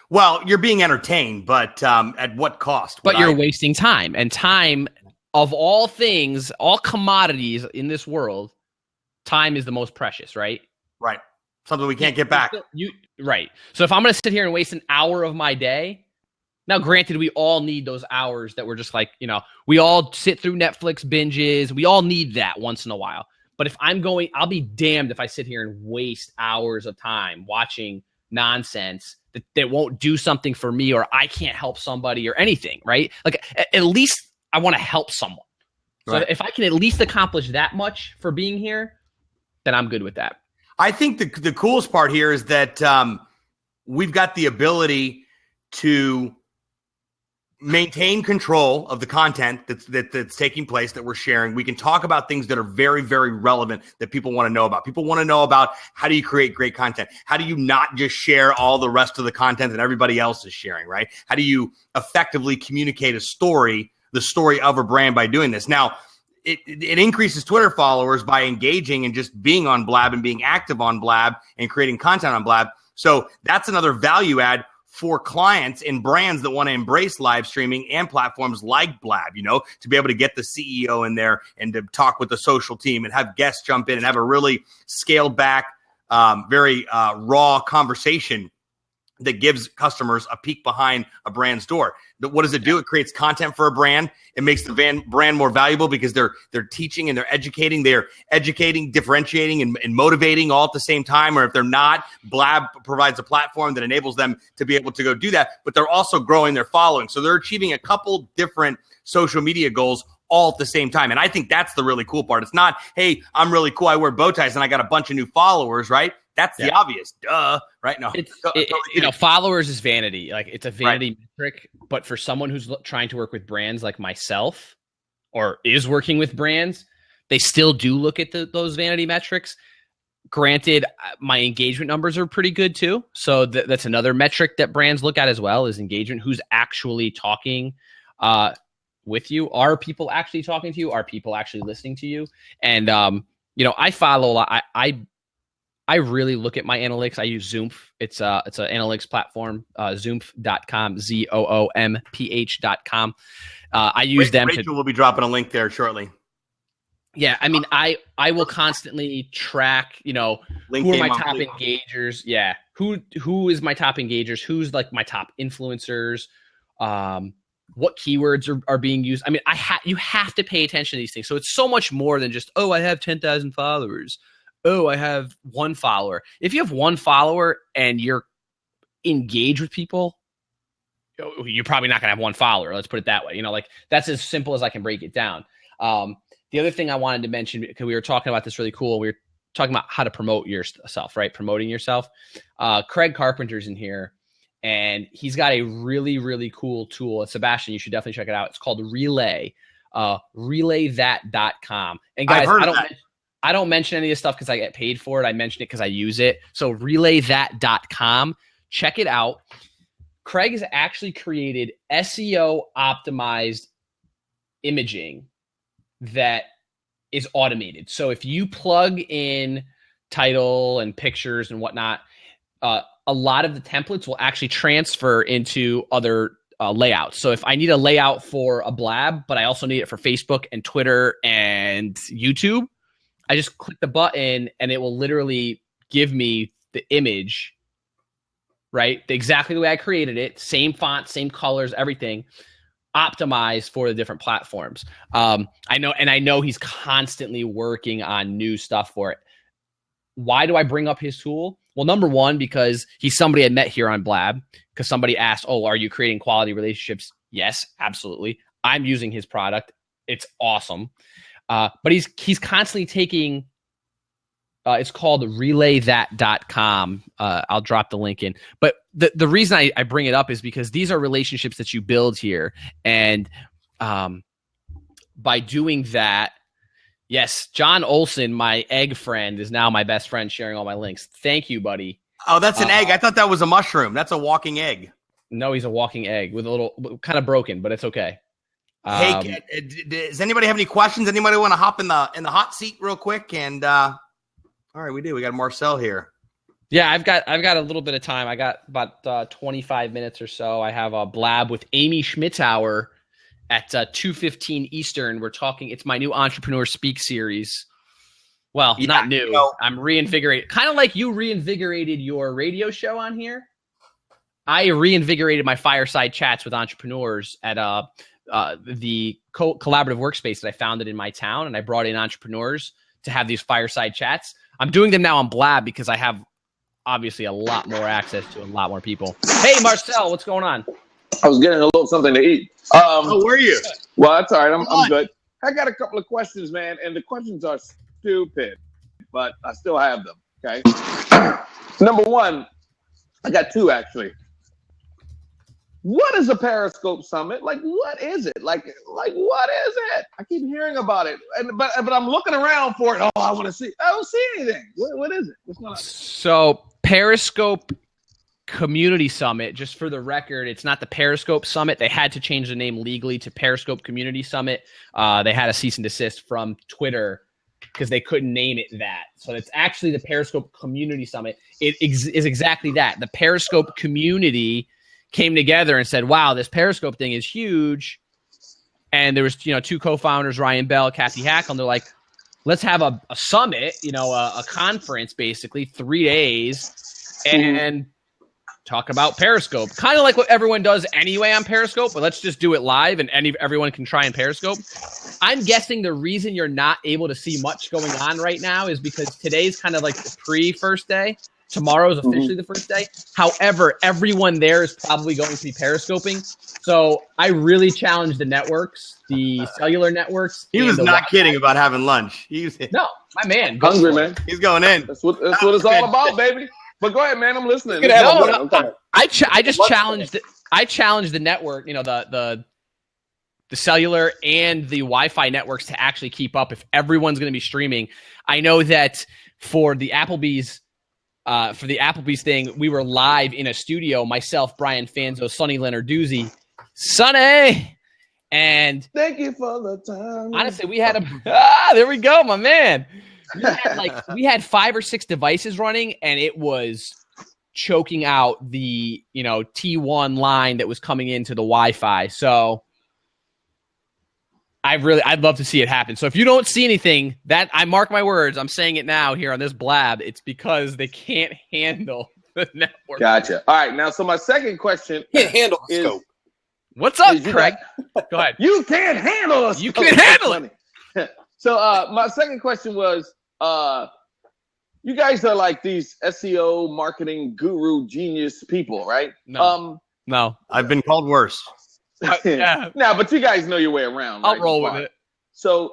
Well, you're being entertained, but at what cost? But you're wasting time, and time, of all things, all commodities in this world, time is the most precious, right? Right. Something we can't get back. Right. So if I'm going to sit here and waste an hour of my day, now granted, we all need those hours that we're just like, we all sit through Netflix binges. We all need that once in a while. But if I'll be damned if I sit here and waste hours of time watching nonsense that won't do something for me, or I can't help somebody or anything, right? Like, at least I want to help someone. So if I can at least accomplish that much for being here, then I'm good with that. I think the coolest part here is that we've got the ability to maintain control of the content that's taking place, that we're sharing. We can talk about things that are very, very relevant that people want to know about. People want to know about, how do you create great content? How do you not just share all the rest of the content that everybody else is sharing, right? How do you effectively communicate the story of a brand by doing this? Now, it increases Twitter followers by engaging and just being on Blab and being active on Blab and creating content on Blab. So that's another value add for clients and brands that want to embrace live streaming and platforms like Blab, to be able to get the CEO in there and to talk with the social team and have guests jump in and have a really scaled back, very raw conversation that gives customers a peek behind a brand's door. What does it do? It creates content for a brand. It makes the brand more valuable because they're teaching and they're educating. They're educating, differentiating, and motivating all at the same time. Or if they're not, Blab provides a platform that enables them to be able to go do that. But they're also growing their following. So they're achieving a couple different social media goals all at the same time. And I think that's the really cool part. It's not, hey, I'm really cool, I wear bow ties and I got a bunch of new followers, right? That's the obvious, right? No, followers is vanity. Like, it's a vanity metric. But for someone who's trying to work with brands like myself, or is working with brands, they still do look at those vanity metrics. Granted, my engagement numbers are pretty good too. So that's another metric that brands look at as well, is engagement. Who's actually talking with you? Are people actually talking to you? Are people actually listening to you? And I follow a lot. I really look at my analytics. I use Zoomph. It's an analytics platform, zoomph.com, ZOOMPH.com. I use them. Rachel will be dropping a link there shortly. Yeah, I mean, I will constantly track, who are my top engagers. Yeah, who is my top engagers? Who's like my top influencers? What keywords are being used? I mean, you have to pay attention to these things. So it's so much more than just, I have 10,000 followers. I have one follower. If you have one follower and you're engaged with people, you're probably not going to have one follower. Let's put it that way. Like that's as simple as I can break it down. The other thing I wanted to mention, because we were talking about this really cool, we were talking about how to promote yourself, right? Promoting yourself. Craig Carpenter's in here, and he's got a really, really cool tool. And Sebastian, you should definitely check it out. It's called Relay, relaythat.com. And guys, I don't mention any of this stuff because I get paid for it. I mention it because I use it. So relaythat.com. Check it out. Craig has actually created SEO optimized imaging that is automated. So if you plug in title and pictures and whatnot, a lot of the templates will actually transfer into other layouts. So if I need a layout for a blab, but I also need it for Facebook and Twitter and YouTube, I just click the button and it will literally give me the image, right? Exactly the way I created it. Same font, same colors, everything optimized for the different platforms. I know he's constantly working on new stuff for it. Why do I bring up his tool? Well, number one, because he's somebody I met here on Blab, because somebody asked, oh, are you creating quality relationships? Yes, absolutely. I'm using his product. It's awesome. But he's constantly taking, it's called relaythat.com. I'll drop the link in. But the reason I bring it up is because these are relationships that you build here. And by doing that, yes, John Olson, my egg friend, is now my best friend, sharing all my links. Thank you, buddy. Oh, that's an egg. I thought that was a mushroom. That's a walking egg. No, he's a walking egg with a little kind of broken, but it's okay. Hey, does anybody have any questions? Anybody want to hop in the hot seat real quick? And all right, we do. We got Marcel here. Yeah, I've got a little bit of time. I got about 25 minutes or so. I have a blab with Amy Schmittauer at 2:15 Eastern. We're talking. It's my new Entrepreneur Speak series. Well, yeah, not new. I'm reinvigorated. Kind of like you reinvigorated your radio show on here. I reinvigorated my fireside chats with entrepreneurs at the collaborative workspace that I founded in my town, and I brought in entrepreneurs to have these fireside chats. I'm doing them now on Blab because I have obviously a lot more access to a lot more people. Hey, Marcel, what's going on? I was getting a little something to eat. Oh, were you? Well, that's all right. I'm good. I got a couple of questions, man, and the questions are stupid, but I still have them, okay? Number one, I got two, actually. What is a Periscope Summit? Like, what is it? Like what is it? I keep hearing about it, but I'm looking around for it. Oh, I want to see. I don't see anything. What is it? What's going on? So Periscope Community Summit, just for the record, it's not the Periscope Summit. They had to change the name legally to Periscope Community Summit. They had a cease and desist from Twitter because they couldn't name it that. So it's actually the Periscope Community Summit. It is exactly that. The Periscope community came together and said, wow, this Periscope thing is huge. And there was, two co-founders, Ryan Bell, Kathy Hackle, and they're like, let's have a summit, a conference, basically 3 days, and talk about Periscope. Kind of like what everyone does anyway on Periscope, but let's just do it live and everyone can try in Periscope. I'm guessing the reason you're not able to see much going on right now is because today's kind of like the pre-first day. Tomorrow is officially the first day. However, everyone there is probably going to be Periscoping. So I really challenge the networks, the cellular networks. He was not kidding about having lunch. No, my man. Hungry, man. He's going in. That's what it's all about, baby. But go ahead, man. I'm listening. I just challenged. I challenged the network, the cellular and the Wi-Fi networks to actually keep up. If everyone's going to be streaming, I know that for the Applebee's thing, we were live in a studio. Myself, Brian Fanzo, Sonny Leonarduzzi, Sonny, and thank you for the time. Honestly, we had there we go, my man. We had 5 or 6 devices running, and it was choking out the T1 line that was coming into the Wi-Fi. So I'd love to see it happen. So if you don't see anything, that I mark my words, I'm saying it now here on this blab, it's because they can't handle the network. Gotcha. All right, now so my second question can't handle the scope. What's up, Craig? Go ahead. You can't handle us. You can't handle it. So my second question was, you guys are like these SEO marketing guru genius people, right? No. No. I've been called worse. Yeah. No, but you guys know your way around. I'll right? roll with it. So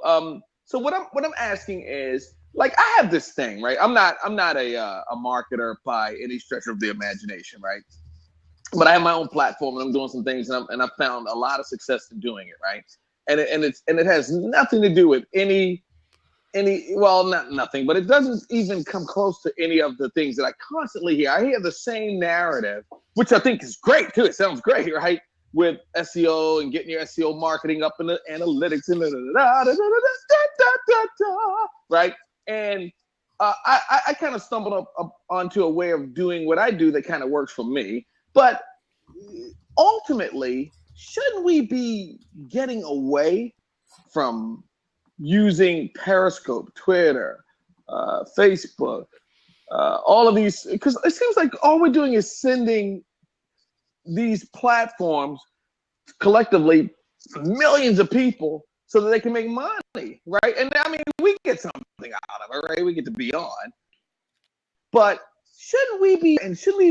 what I'm asking is, like, I have this thing, right? I'm not a marketer by any stretch of the imagination, right? But I have my own platform and I'm doing some things, and I've found a lot of success in doing it, right? And it has nothing to do with not nothing, but it doesn't even come close to any of the things that I constantly hear. I hear the same narrative, which I think is great too. It sounds great, right? With SEO and getting your SEO marketing up in the analytics and right? And I kind of stumbled up onto a way of doing what I do that kind of works for me. But ultimately, shouldn't we be getting away from using Periscope, Twitter, Facebook, all of these? Because it seems like all we're doing is sending these platforms collectively millions of people so that they can make money, right? And I mean, we get something out of it, right? We get to be on. But shouldn't we be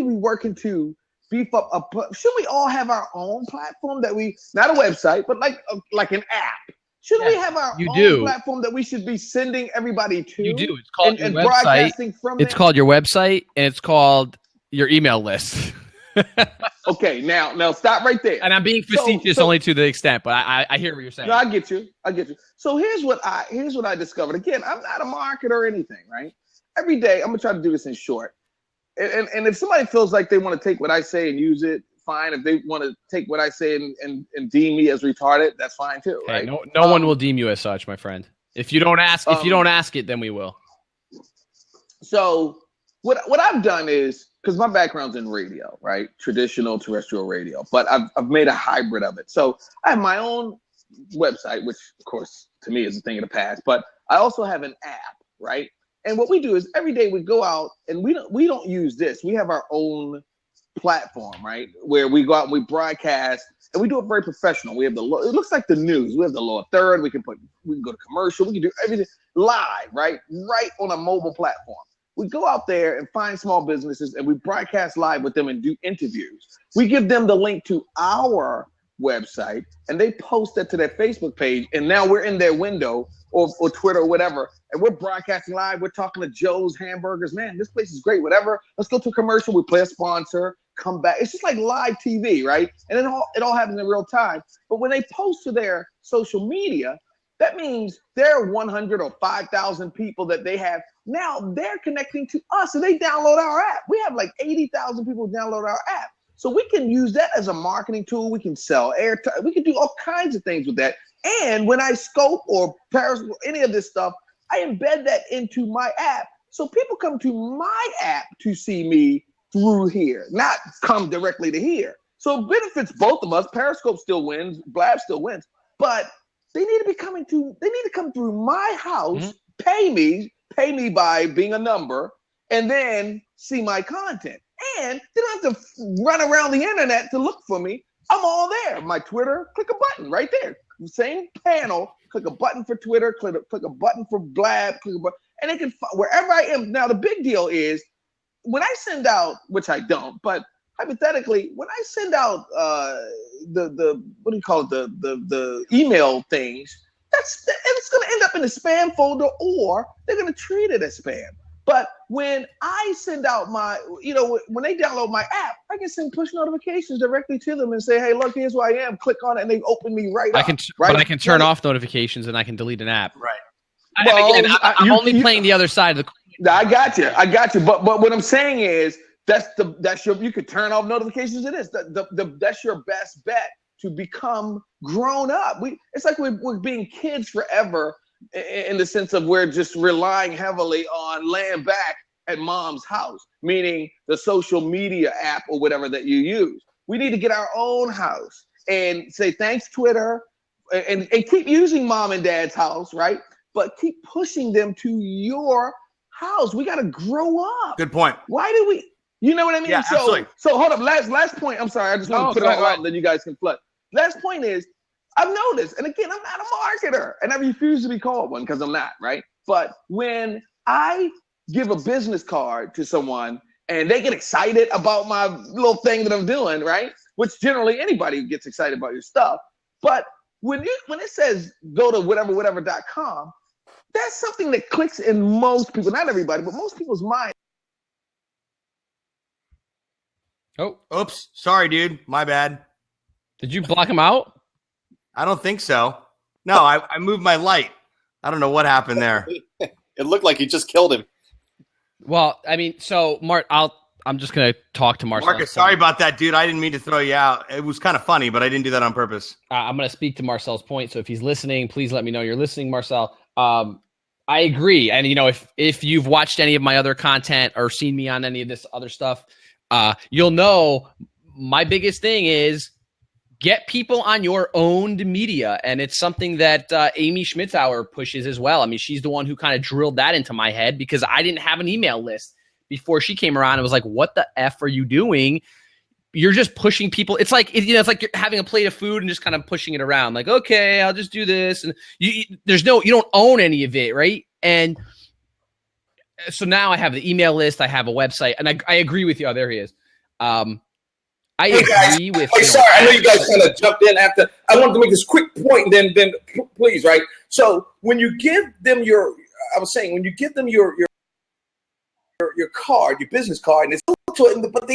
working to beef up should we all have our own platform that we, not a website, but like an app? Shouldn't we have our own platform that we should be sending everybody to? You do. It's called and your website. Broadcasting from It's called your website, and it's called your email list. Okay, now stop right there. And I'm being facetious only to the extent, but I hear what you're saying. No, I get you. So here's what I discovered. Again, I'm not a marketer or anything, right? Every day, I'm gonna try to do this in short. And if somebody feels like they want to take what I say and use it, fine. If they want to take what I say and deem me as retarded, that's fine too, right? Hey, no one will deem you as such, my friend. If you don't ask, it, then we will. So what I've done is, because my background's in radio, right? Traditional terrestrial radio, but I've made a hybrid of it. So I have my own website, which of course to me is a thing of the past, but I also have an app, right? And what we do is every day we go out and we don't use this. We have our own platform, right? Where we go out and we broadcast, and we do it very professional. We have it looks like the news. We have the lower third. We can go to commercial. We can do everything live, right? Right on a mobile platform. We go out there and find small businesses and we broadcast live with them and do interviews. We give them the link to our website and they post that to their Facebook page. And now we're in their window or Twitter or whatever. And we're broadcasting live. We're talking to Joe's Hamburgers. Man, this place is great. Whatever. Let's go to a commercial. We play a sponsor, come back. It's just like live TV, right? And it all happens in real time. But when they post to their social media, that means there are 100 or 5,000 people that they have. Now they're connecting to us and they download our app. We have like 80,000 people download our app. So we can use that as a marketing tool. We can sell airtime. We can do all kinds of things with that. And when I scope or Periscope, any of this stuff, I embed that into my app. So people come to my app to see me through here, not come directly to here. So it benefits both of us. Periscope still wins. Blab still wins. But they need to come through my house, pay me by being a number, and then see my content. And they don't have to run around the internet to look for me. I'm all there. My Twitter, click a button right there. Same panel, click a button for Twitter, click a button for Blab, click a button, and they can wherever I am. Now the big deal is when I send out, which I don't, but hypothetically, when I send out the what do you call it, the email things, it's going to end up in the spam folder, or they're going to treat it as spam. But when I send out when they download my app, I can send push notifications directly to them and say, hey, look, here's where I am. Click on it, and they open me right up. But I can turn off notifications and I can delete an app. Right. Well, I'm only playing the other side of the. I got you. But what I'm saying is you could turn off notifications of this. That's your best bet to become grown up. It's like we're being kids forever, in the sense of we're just relying heavily on laying back at mom's house, meaning the social media app or whatever that you use. We need to get our own house and say thanks, Twitter, and keep using mom and dad's house, right? But keep pushing them to your house. We got to grow up. Good point. Why do we? You know what I mean? Yeah, absolutely. So hold up. Last point. I'm sorry. I just want to put it all out, and then you guys can flood. Last point is, I've noticed, and again, I'm not a marketer, and I refuse to be called one because I'm not, right? But when I give a business card to someone and they get excited about my little thing that I'm doing, right? Which generally anybody gets excited about your stuff. But when it says go to whatever.com, that's something that clicks in most people, not everybody, but most people's mind. Oh, oops. Sorry, dude. My bad. Did you block him out? I don't think so. No, I moved my light. I don't know what happened there. It looked like he just killed him. Well, I mean, so Mart, I'm just gonna talk to Marcel. Marcus, sorry about that, dude. I didn't mean to throw you out. It was kind of funny, but I didn't do that on purpose. I'm gonna speak to Marcel's point. So if he's listening, please let me know you're listening, Marcel. I agree, and if you've watched any of my other content or seen me on any of this other stuff, you'll know my biggest thing is get people on your owned media. And it's something that Amy Schmitzauer pushes as well. I mean, she's the one who kind of drilled that into my head because I didn't have an email list before she came around. It was like, what the F are you doing? You're just pushing people. It's like, it's like you're having a plate of food and just kind of pushing it around. Like, okay, I'll just do this. And you don't own any of it, right? And so now I have the email list. I have a website. And I agree with you. Oh, there he is. I agree with you. Sorry, I know you guys kind of jumped in after. I wanted to make this quick point, and then please, right? So when you give them your card, your business card, and it's to it, but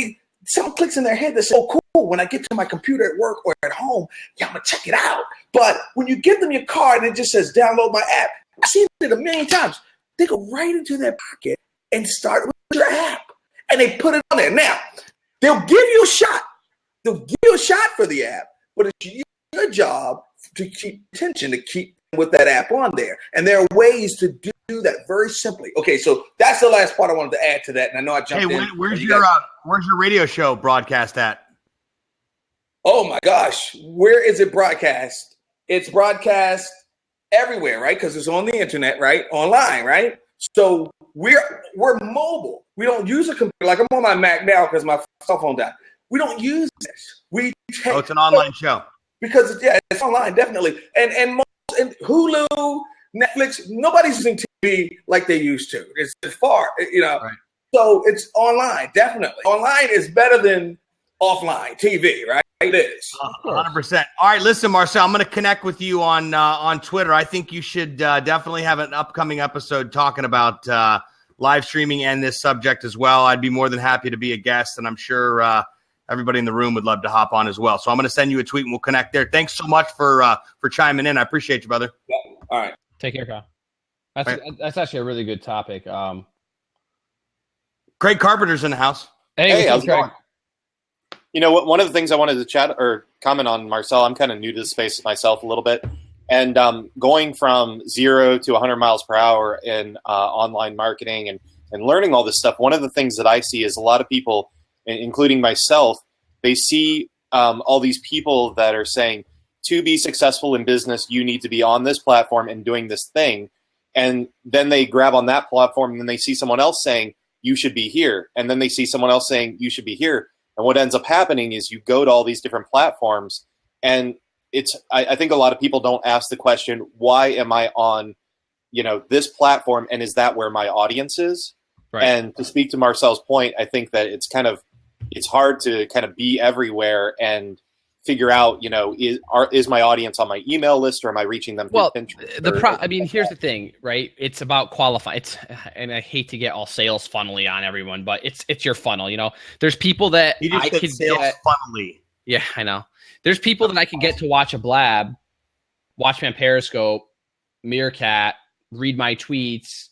something clicks in their head that says, "Oh, cool! When I get to my computer at work or at home, yeah, I'm gonna check it out." But when you give them your card and it just says, "Download my app," I've seen it a million times. They go right into their pocket and start with your app, and they put it on there. Now they'll give you a shot. They'll give you a shot for the app, but it's your job to keep attention, to keep with that app on there. And there are ways to do that very simply. Okay, so that's the last part I wanted to add to that. And I know I jumped in. Where's your radio show broadcast at? Oh my gosh, where is it broadcast? It's broadcast everywhere, right? Because it's on the internet, right? Online, right? So we're mobile. We don't use a computer. Like I'm on my Mac now because my cell phone died. We don't use this. It's an online show. Because it's online, definitely. And Hulu, Netflix, nobody's using TV like they used to. It's far, Right. So it's online, definitely. Online is better than offline TV, right? It is. 100%. All right, listen, Marcel, I'm going to connect with you on Twitter. I think you should definitely have an upcoming episode talking about live streaming and this subject as well. I'd be more than happy to be a guest, and I'm sure everybody in the room would love to hop on as well. So I'm going to send you a tweet and we'll connect there. Thanks so much for chiming in. I appreciate you, brother. Yeah. All right. Take care, Kyle. That's actually a really good topic. Craig Carpenter's in the house. Hey, how's it going? You know what? One of the things I wanted to chat or comment on, Marcel, I'm kind of new to the space myself a little bit. And going from 0 to 100 miles per hour in online marketing and learning all this stuff, one of the things that I see is a lot of people, including myself, they see all these people that are saying, to be successful in business, you need to be on this platform and doing this thing. And then they grab on that platform and then they see someone else saying, you should be here. And then they see someone else saying, you should be here. And what ends up happening is you go to all these different platforms and I think a lot of people don't ask the question, why am I on, this platform? And is that where my audience is? Right. And to speak to Marcel's point, I think that it's hard to kind of be everywhere and figure out, is my audience on my email list or am I reaching them through Pinterest? Here's the thing, right? It's about qualifying. And I hate to get all sales funnily on everyone, but it's your funnel. There's people that I could sales funnily. Yeah, I know. There's people that I can get to watch a blab, watch me on Periscope, Meerkat, read my tweets.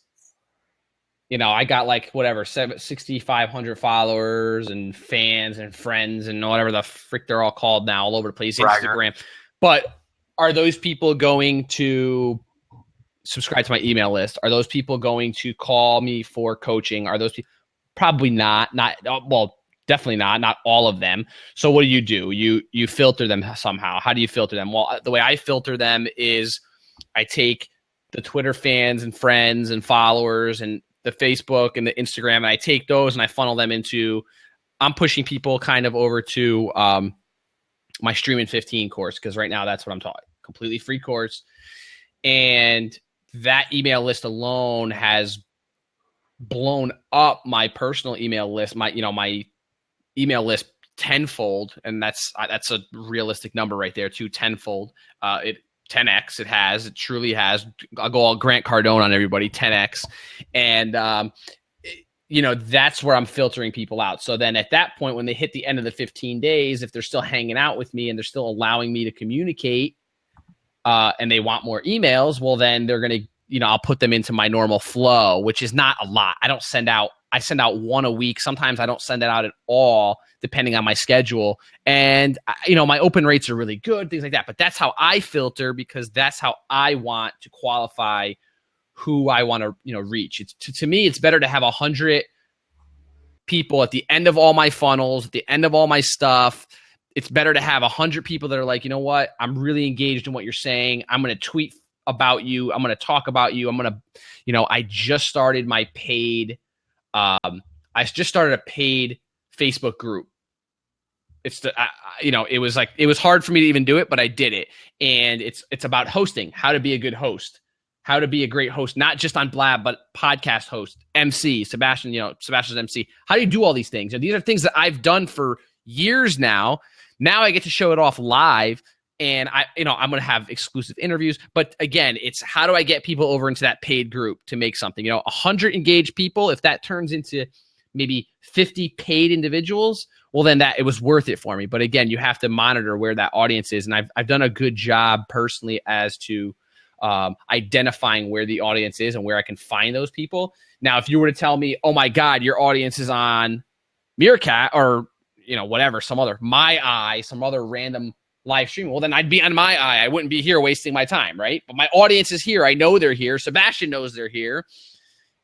I got 6,500 followers and fans and friends and whatever the frick they're all called now, all over the place, Instagram. But are those people going to subscribe to my email list? Are those people going to call me for coaching? Are those people? Probably not. Definitely not. Not all of them. So what do? You filter them somehow. How do you filter them? Well, the way I filter them is I take the Twitter fans and friends and followers and the Facebook and the Instagram, and I take those and I funnel them into, I'm pushing people kind of over to my Stream in 15 course, because right now that's what I'm taught. Completely free course. And that email list alone has blown up my personal email list, my email list tenfold, and that's a realistic number right there too, tenfold. It 10x. It truly has. I'll go all Grant Cardone on everybody, 10x, and that's where I'm filtering people out. So then at that point, when they hit the end of the 15 days, if they're still hanging out with me and they're still allowing me to communicate, and they want more emails, well, then they're going to, I'll put them into my normal flow, which is not a lot. I send out one a week. Sometimes I don't send it out at all, depending on my schedule. And, my open rates are really good, things like that. But that's how I filter, because that's how I want to qualify who I want to, reach. To me, it's better to have 100 people at the end of all my funnels, at the end of all my stuff. It's better to have 100 people that are like, you know what, I'm really engaged in what you're saying. I'm going to tweet about you. I'm going to talk about you. I'm going to, I just started my paid, I just started a paid Facebook group. It's it was hard for me to even do it, but I did it. And it's about hosting, how to be a good host, how to be a great host, not just on Blab, but podcast host, MC, Sebastian's MC. How do you do all these things? And these are things that I've done for years now. Now I get to show it off live, and I'm going to have exclusive interviews. But again, it's how do I get people over into that paid group to make something? 100 engaged people, if that turns into maybe 50 paid individuals, well, then it was worth it for me. But again, you have to monitor where that audience is. And I've done a good job personally as to identifying where the audience is and where I can find those people. Now, if you were to tell me, oh my God, your audience is on Meerkat or, whatever, some other random live stream, well, then I'd be on my eye. I wouldn't be here wasting my time, right? But my audience is here. I know they're here. Sebastian knows they're here.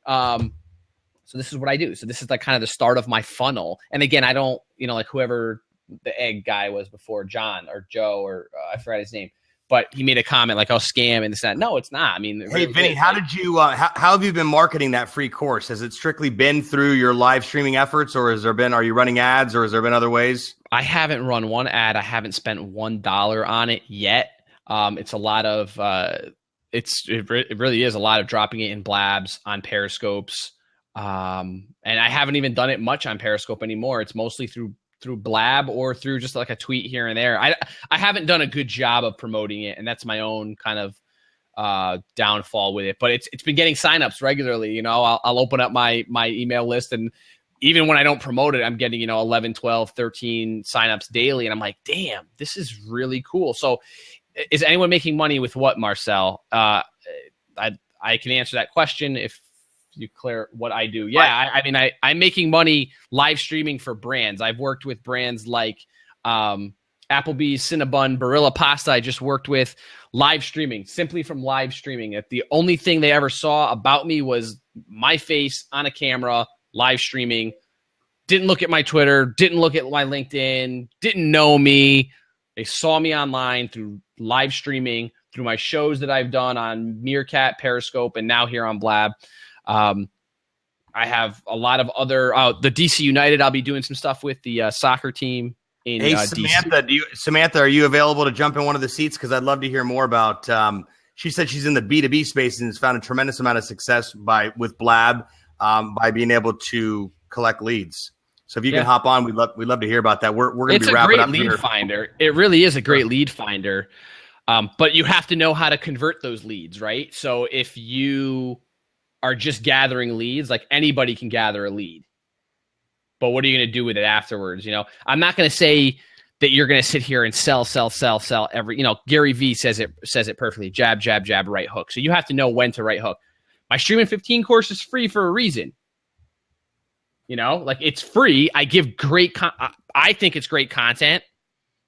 So this is what I do. So this is like kind of the start of my funnel. And again, I don't, like whoever the egg guy was before, John or Joe, or I forgot his name, but he made a comment like, "Oh, scam and this and that." No, it's not. I mean, hey, Vinny, how did you? How have you been marketing that free course? Has it strictly been through your live streaming efforts, or are you running ads, or has there been other ways? I haven't run one ad. I haven't spent $1 on it yet. It's a lot of it really is a lot of dropping it in Blabs, on Periscopes, and I haven't even done it much on Periscope anymore. It's mostly through Blab or through just like a tweet here and there. I haven't done a good job of promoting it, and that's my own kind of downfall with it. But it's been getting signups regularly. I'll open up my email list, and even when I don't promote it, I'm getting 11, 12, 13 signups daily, and I'm like, damn, this is really cool. So, is anyone making money with what, Marcel? I can answer that question if you clear what I do. Yeah, I'm making money live streaming for brands. I've worked with brands like Applebee's, Cinnabon, Barilla Pasta. I just worked with live streaming, simply from live streaming. If the only thing they ever saw about me was my face on a camera, live streaming, didn't look at my Twitter, didn't look at my LinkedIn, didn't know me. They saw me online through live streaming, through my shows that I've done on Meerkat, Periscope, and now here on Blab. I have a lot of other the DC United. I'll be doing some stuff with the soccer team in Samantha, DC. Samantha, are you available to jump in one of the seats? Because I'd love to hear more about. She said she's in the B2B space and has found a tremendous amount of success with Blab by being able to collect leads. So if you can hop on, we'd love to hear about that. We're going to be wrapping up here. It's a great lead finder. It really is a great lead finder, but you have to know how to convert those leads, right? So if you are just gathering leads, like anybody can gather a lead, but what are you going to do with it afterwards? I'm not going to say that you're going to sit here and sell every, Gary V says it perfectly. Jab, jab, jab, right hook. So you have to know when to right hook. My Streaming 15 course is free for a reason. It's free. I give I think it's great content,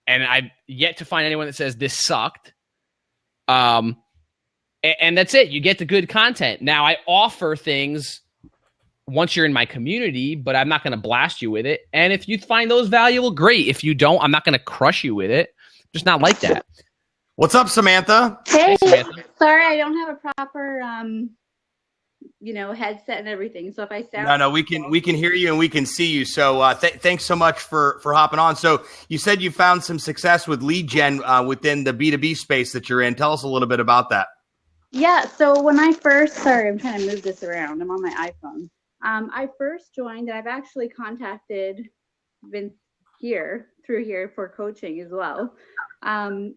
and I've yet to find anyone that says this sucked. And that's it. You get the good content. Now, I offer things once you're in my community, but I'm not going to blast you with it. And if you find those valuable, great. If you don't, I'm not going to crush you with it. Just not like that. What's up, Samantha? Hey, Samantha. Sorry, I don't have a proper, headset and everything. So if I sound no, we can hear you and we can see you. So thanks so much for hopping on. So you said you found some success with lead gen within the B2B space that you're in. Tell us a little bit about that. Yeah, so when I first, sorry, I'm trying to move this around. I'm on my iPhone. I first joined, and I've actually contacted Vince through here for coaching as well. I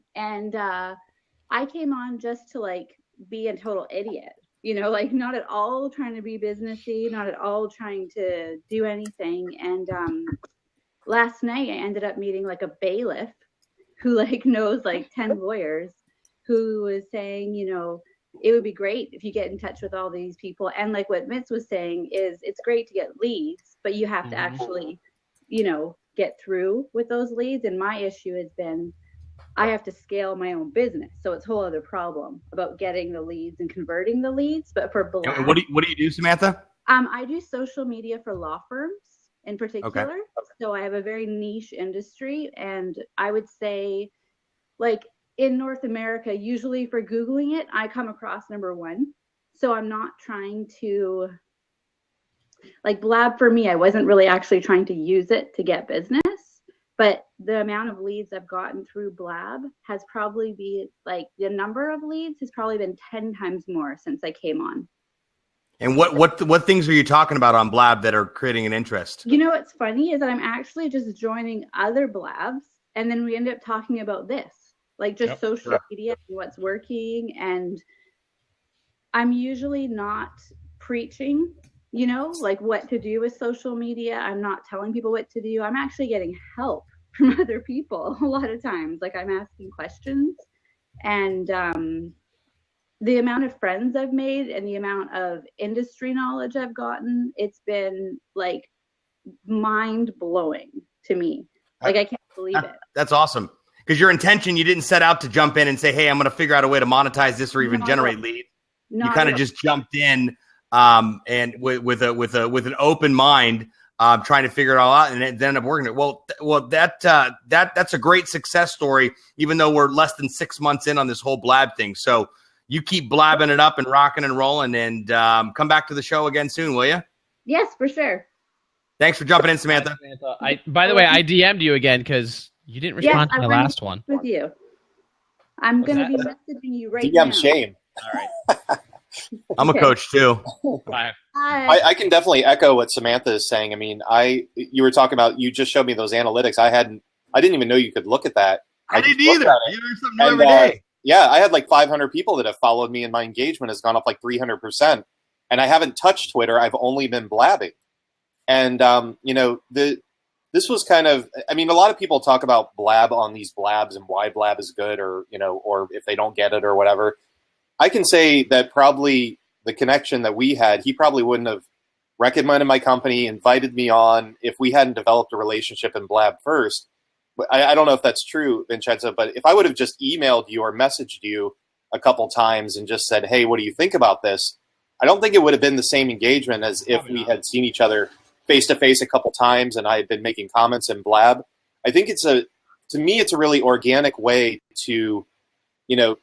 came on just to like be a total idiot, like not at all trying to be businessy, not at all trying to do anything. And last night I ended up meeting like a bailiff who like knows like 10 lawyers, who was saying, it would be great if you get in touch with all these people. And like what Vince was saying is it's great to get leads, but you have to actually, get through with those leads. And my issue has been, I have to scale my own business. So it's a whole other problem about getting the leads and converting the leads. But for Blab, what do you do, Samantha? I do social media for law firms in particular. Okay. So I have a very niche industry. And I would say, like, in North America, usually for Googling it, I come across number one. So I'm not trying to, like Blab for me, I wasn't really actually trying to use it to get business, but the amount of leads I've gotten through Blab has probably been like the number of leads has probably been 10 times more since I came on. And what things are you talking about on Blab that are creating an interest? What's funny is that I'm actually just joining other Blabs, and then we end up talking about this. Like just social media and what's working. And I'm usually not preaching, like what to do with social media. I'm not telling people what to do. I'm actually getting help from other people a lot of times. Like I'm asking questions, and the amount of friends I've made and the amount of industry knowledge I've gotten, it's been like mind blowing to me. Like I can't believe it. That's awesome. Because your intention, you didn't set out to jump in and say, hey, I'm going to figure out a way to monetize this or even generate leads. You kind of just jumped in and with an open mind, trying to figure it all out, and it ended up working. Well, that's a great success story, even though we're less than 6 months in on this whole Blab thing. So you keep blabbing it up and rocking and rolling, and come back to the show again soon, will you? Yes, for sure. Thanks for jumping in, Samantha. By the way, I DM'd you again because you didn't respond to my last one. With you. I'm going to be messaging you right now. DM shame. All right. I'm a coach too. Bye. I can definitely echo what Samantha is saying. I mean, you were talking about, you just showed me those analytics. I didn't even know you could look at that. I didn't either. You learn something new every day. Yeah, I had like 500 people that have followed me, and my engagement has gone up like 300%. And I haven't touched Twitter. I've only been blabbing. And, this was kind of, I mean, a lot of people talk about Blab on these Blabs and why Blab is good, or, or if they don't get it or whatever. I can say that probably the connection that we had, he probably wouldn't have recommended my company, invited me on if we hadn't developed a relationship in Blab first. I don't know if that's true, Vincenzo, but if I would have just emailed you or messaged you a couple times and just said, hey, what do you think about this? I don't think it would have been the same engagement as if we had seen each other face-to-face a couple times and I had been making comments in Blab. I think to me, it's a really organic way to,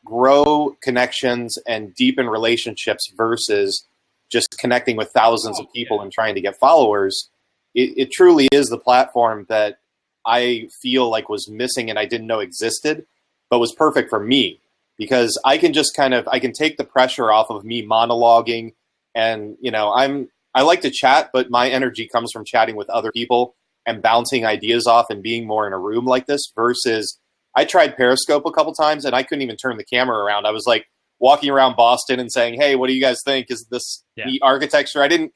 grow connections and deepen relationships versus just connecting with thousands of people and trying to get followers. It truly is the platform that I feel like was missing and I didn't know existed, but was perfect for me because I can just I can take the pressure off of me monologuing, and, I like to chat, but my energy comes from chatting with other people and bouncing ideas off and being more in a room like this versus I tried Periscope a couple times and I couldn't even turn the camera around. I was like walking around Boston and saying, hey, what do you guys think? Is this neat architecture? I didn't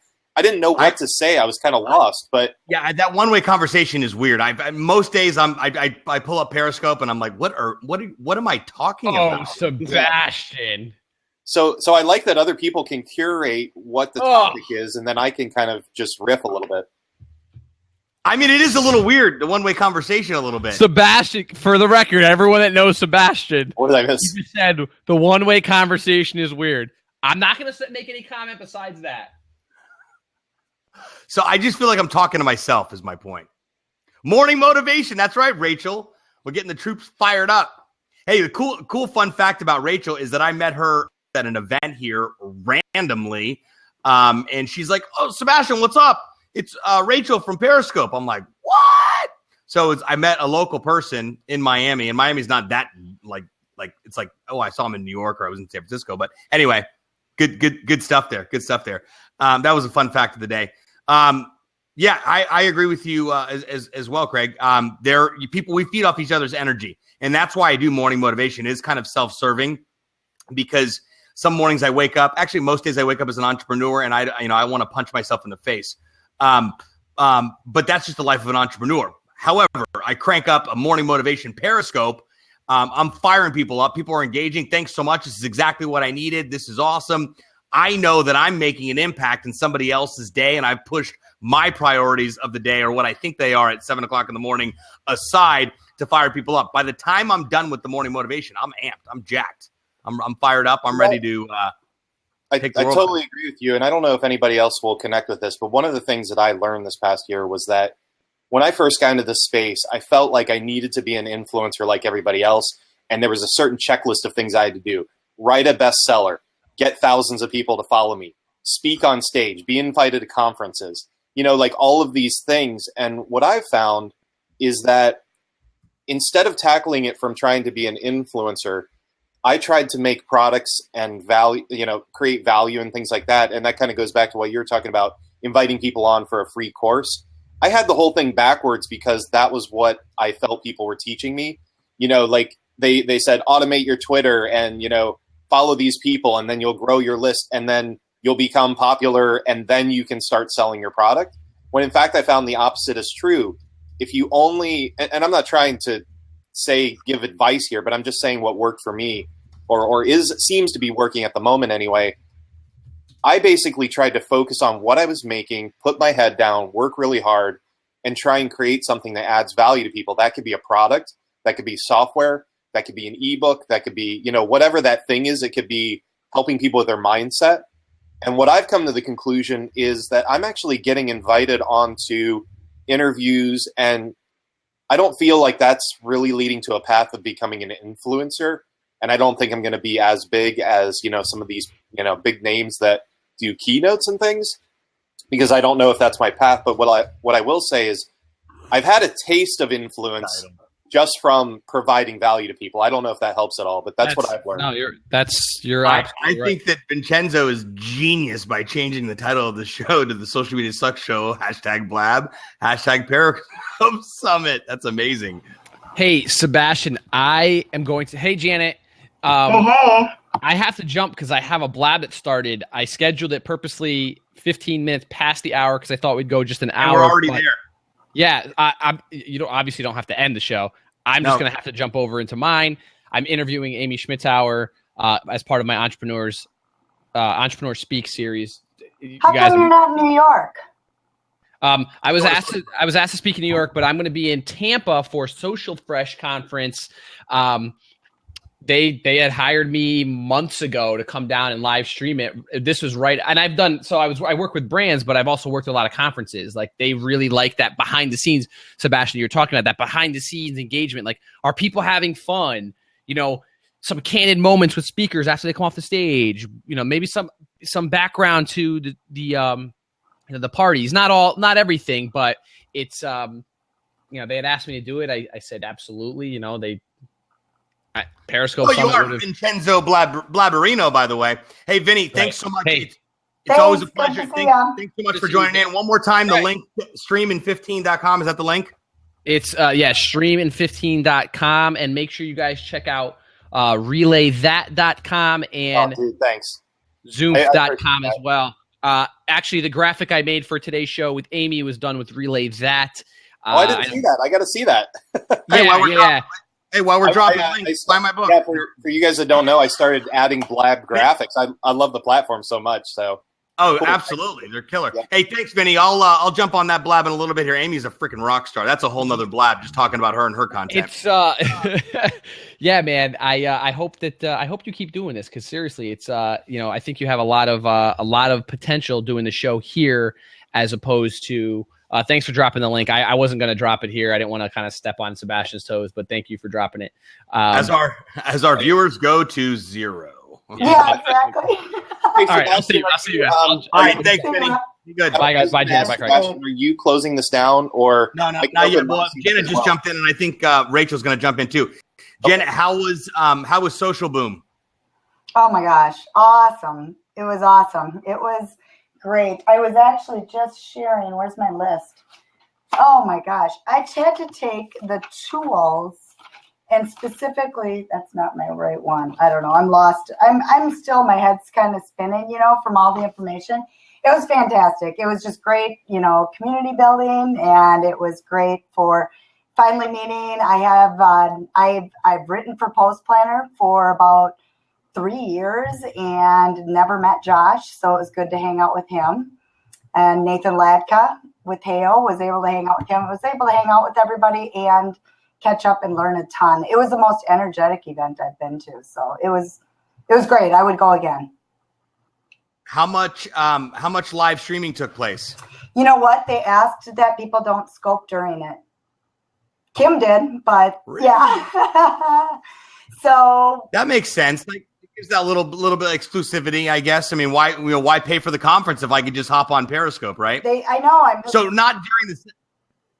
know what to say. I was kind of lost, but yeah, that one-way conversation is weird. Most days I pull up Periscope and I'm like, what am I talking about? Oh, Sebastian. So I like that other people can curate what the topic is, and then I can kind of just riff a little bit. I mean, it is a little weird, the one-way conversation a little bit. Sebastian, for the record, everyone that knows Sebastian, what did I miss? You just said the one-way conversation is weird. I'm not going to make any comment besides that. So I just feel like I'm talking to myself is my point. Morning motivation. That's right, Rachel. We're getting the troops fired up. Hey, the cool fun fact about Rachel is that I met her at an event here randomly. And she's like, oh, Sebastian, what's up? It's Rachel from Periscope. I'm like, what? So I met a local person in Miami, and Miami's not that like it's like, oh, I saw him in New York or I was in San Francisco. But anyway, good stuff there. Good stuff there. That was a fun fact of the day. Yeah, I agree with you as well, Craig. We feed off each other's energy, and that's why I do morning motivation. It is kind of self-serving because some mornings I wake up. Actually, most days I wake up as an entrepreneur, and I want to punch myself in the face. But that's just the life of an entrepreneur. However, I crank up a morning motivation Periscope. I'm firing people up. People are engaging. Thanks so much. This is exactly what I needed. This is awesome. I know that I'm making an impact in somebody else's day, and I've pushed my priorities of the day, or what I think they are, at 7 o'clock in the morning aside to fire people up. By the time I'm done with the morning motivation, I'm amped. I'm jacked. I'm fired up. I'm ready to I totally agree with you, and I don't know if anybody else will connect with this, but one of the things that I learned this past year was that when I first got into this space, I felt like I needed to be an influencer like everybody else, and there was a certain checklist of things I had to do. Write a bestseller, get thousands of people to follow me, speak on stage, be invited to conferences, like all of these things. And what I've found is that instead of tackling it from trying to be an influencer, I tried to make products and value, create value and things like that. And that kind of goes back to what you're talking about, inviting people on for a free course. I had the whole thing backwards because that was what I felt people were teaching me. Like they said, automate your Twitter and, follow these people, and then you'll grow your list, and then you'll become popular, and then you can start selling your product. When in fact, I found the opposite is true. If you only, and I'm not trying to give advice here, but I'm just saying what worked for me, or seems to be working at the moment anyway. I basically tried to focus on what I was making, put my head down, work really hard, and try and create something that adds value to people. That could be a product, that could be software, that could be an ebook, that could be, whatever that thing is. It could be helping people with their mindset. And what I've come to the conclusion is that I'm actually getting invited onto interviews, and I don't feel like that's really leading to a path of becoming an influencer. And I don't think I'm going to be as big as, some of these, big names that do keynotes and things, because I don't know if that's my path. But what I will say is I've had a taste of influence just from providing value to people. I don't know if that helps at all, but that's what I've learned. No, you're I absolutely right. think that Vincenzo is genius by changing the title of the show to the Social Media Sucks Show, #blab, #Periscope Summit. That's amazing. Hey, Sebastian, I am going to, hey, Janet, I have to jump because I have a blab that started. I scheduled it purposely 15 minutes past the hour because I thought we'd go just an hour. We're already there. Yeah, you obviously don't have to end the show. I'm just going to have to jump over into mine. I'm interviewing Amy Schmittauer as part of my Entrepreneur Speak series. How come you're not in New York? I was asked to speak in New York, but I'm going to be in Tampa for Social Fresh conference. They had hired me months ago to come down and live stream it. This was right, and I work with brands, but I've also worked at a lot of conferences. Like, they really like that behind the scenes. Sebastian, you're talking about that behind the scenes engagement. Like, are people having fun? Some candid moments with speakers after they come off the stage. Maybe some background to the parties. Not everything, but it's they had asked me to do it. I said absolutely. Periscope. Oh, you are Vincenzo Blabberino, by the way. Hey, Vinny, thanks so much. Hey. It's always a pleasure. Thanks so much for joining in. One more time, the link, streamin15.com. Is that the link? It's streamin15.com, and make sure you guys check out relaythat.com and thanks. Zoom.com as well. Actually, the graphic I made for today's show with Amy was done with Relay That. I didn't see that. I got to see that. While we're dropping links, buy my book. Yeah, for you guys that don't know, I started adding Blab graphics. I love the platform so much. So. Oh, absolutely. They're killer. Yeah. Hey, thanks, Vinny. I'll jump on that blab in a little bit here. Amy's a freaking rock star. That's a whole nother blab, just talking about her and her content. It's yeah, man. I hope you keep doing this, because seriously, it's I think you have a lot of potential doing the show here, as opposed to thanks for dropping the link. I wasn't going to drop it here. I didn't want to kind of step on Sebastian's toes, but thank you for dropping it. As our viewers go to zero. Yeah, exactly. All right, I'll see you guys. All right, thanks, Vinny. You good? Bye, guys. Bye, Janet. Bye, Craig. Are you closing this down, or no? Not yet. Well, Janet just jumped in, and I think Rachel's going to jump in too. Janet, how was Social Boom? Oh my gosh, awesome! It was awesome. It was great. I was actually just sharing. Where's my list? Oh my gosh. I had to take the tools, and specifically, that's not my right one. I don't know. I'm lost. I'm still, my head's kind of spinning, from all the information. It was fantastic. It was just great, community building, and it was great for finally meeting. I've written for Post Planner for about 3 years and never met Josh, so it was good to hang out with him. And Nathan Ladka with Hale was able to hang out with him. I was able to hang out with everybody and catch up and learn a ton. It was the most energetic event I've been to, so it was great. I would go again. How much live streaming took place? You know what? They asked that people don't scope during it. Kim did, but really? Yeah. So that makes sense. Like, it gives that little bit of exclusivity, I guess. I mean, why pay for the conference if I could just hop on Periscope, right? I know. So not during the,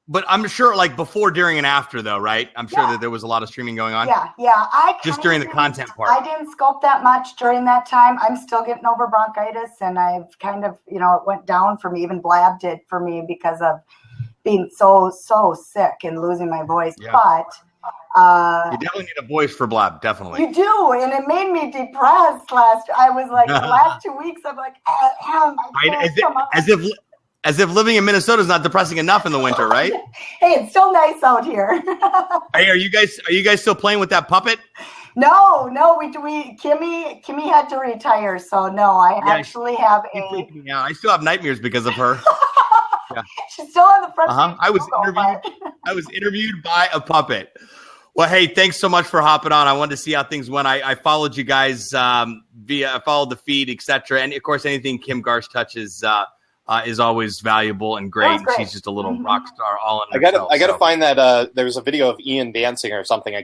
but I'm sure like before, during, and after though, right? I'm sure that there was a lot of streaming going on. Yeah. Just during the content part. I didn't scope that much during that time. I'm still getting over bronchitis, and I've kind of, it went down for me. Even Blab did for me because of being so sick and losing my voice. Yeah. But you definitely need a voice for Blab, definitely. You do, and it made me depressed I was like, the last 2 weeks, I'm like, as if living in Minnesota is not depressing enough in the winter, right? Hey, it's still nice out here. Hey, are you guys still playing with that puppet? No, Kimmy had to retire, so no, I actually have a. Yeah, I still have nightmares because of her. Yeah. She's still on the front. I was interviewed by a puppet. Well, hey, thanks so much for hopping on. I wanted to see how things went. I followed you guys I followed the feed, etc. And of course, anything Kim Garsh touches is always valuable and great. She's just a little rock star all in herself. I gotta find that. There was a video of Ian dancing or something.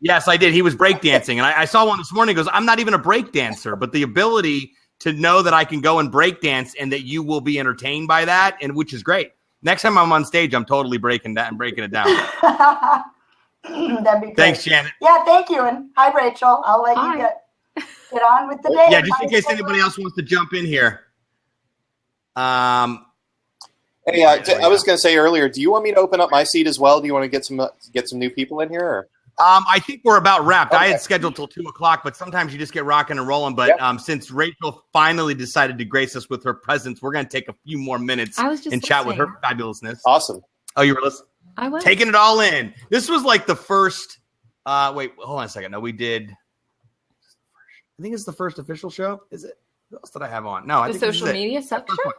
Yes, I did. He was breakdancing, and I saw one this morning. He goes, I'm not even a break dancer, but the ability to know that I can go and break dance and that you will be entertained by that, and which is great. Next time I'm on stage, I'm totally breaking it down. That'd be great. Thanks, Janet. Yeah, thank you. And hi, Rachel. I'll let you get on with the day. Yeah, just in case anybody else wants to jump in here. Hey, I was going to say earlier, do you want me to open up my seat as well? Do you want to get some new people in here? Or? I think we're about wrapped. Okay. I had scheduled till 2:00, but sometimes you just get rocking and rolling. But since Rachel finally decided to grace us with her presence, we're going to take a few more minutes and chat with her fabulousness. Awesome. Oh, you were listening? I was. Taking it all in. This was like the first wait, hold on a second. No, we did. I think it's the first official show. Is it? What else did I have on? No, I think social media suck show?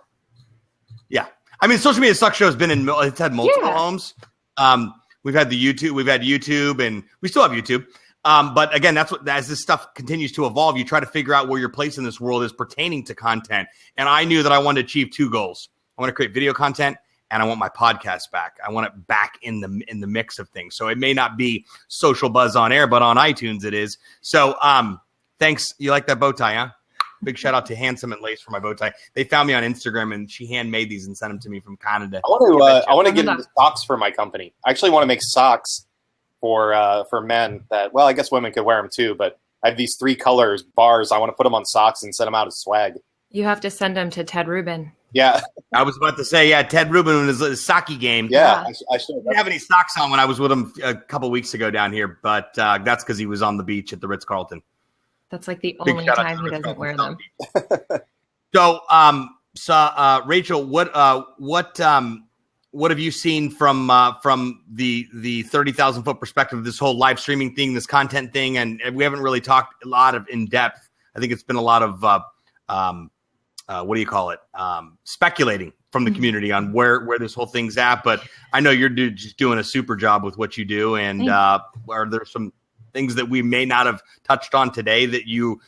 Yeah. I mean, social media suck show has been it's had multiple homes. We've had YouTube, and we still have YouTube. But again, that's what, as this stuff continues to evolve, you try to figure out where your place in this world is pertaining to content. And I knew that I wanted to achieve two goals. I want to create video content, and I want my podcast back. I want it back in the mix of things. So it may not be Social Buzz on air, but on iTunes it is. So thanks. You like that bow tie, huh? Big shout out to Handsome and Lace for my bow tie. They found me on Instagram, and she handmade these and sent them to me from Canada. I want to get into socks for my company. I actually want to make socks for men that, well, I guess women could wear them too, but I have these 3 colors, bars. I want to put them on socks and send them out as swag. You have to send them to Ted Rubin. Yeah. I was about to say, Ted Rubin and his sake game. Yeah. I didn't have any socks on when I was with him a couple weeks ago down here, but that's because he was on the beach at the Ritz-Carlton. That's like the only time he doesn't wear them. So, Rachel, what have you seen from the 30,000 foot perspective of this whole live streaming thing, this content thing? And we haven't really talked a lot of in depth. I think it's been a lot of speculating from the community on where this whole thing's at. But I know you're just doing a super job with what you do. And are there some things that we may not have touched on today that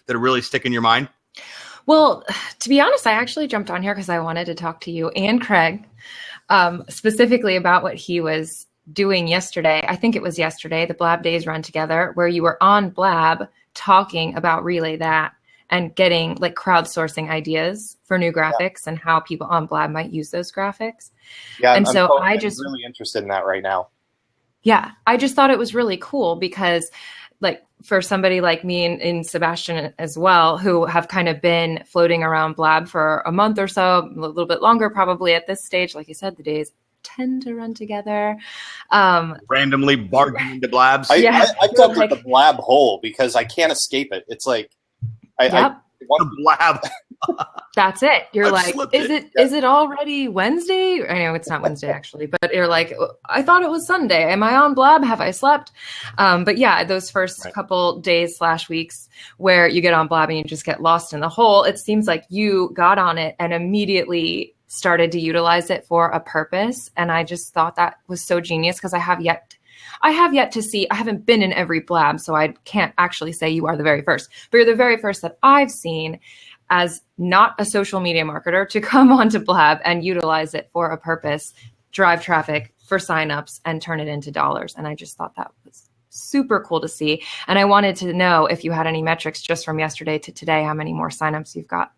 are really stick in your mind? Well, to be honest, I actually jumped on here because I wanted to talk to you and Craig specifically about what he was doing yesterday. I think it was yesterday, the Blab Days Run Together, where you were on Blab talking about Relay That and getting like crowdsourcing ideas for new graphics and how people on Blab might use those graphics. Yeah, and I'm really interested in that right now. Yeah, I just thought it was really cool because like for somebody like me and Sebastian as well, who have kind of been floating around Blab for a month or so, a little bit longer probably at this stage. Like you said, the days tend to run together. Randomly barging into Blabs. I've done like the Blab hole because I can't escape it. It's like I want the Blab. That's it. You're I've like, slipped is it already Wednesday? I know it's not Wednesday actually, but you're like, I thought it was Sunday. Am I on Blab? Have I slept? But yeah, those first couple days / weeks where you get on Blab and you just get lost in the hole, it seems like you got on it and immediately started to utilize it for a purpose. And I just thought that was so genius because I have yet to see, I haven't been in every Blab, so I can't actually say you are the very first, but you're the very first that I've seen as not a social media marketer to come onto Blab and utilize it for a purpose, drive traffic for signups and turn it into dollars. And I just thought that was super cool to see. And I wanted to know if you had any metrics just from yesterday to today, how many more signups you've gotten.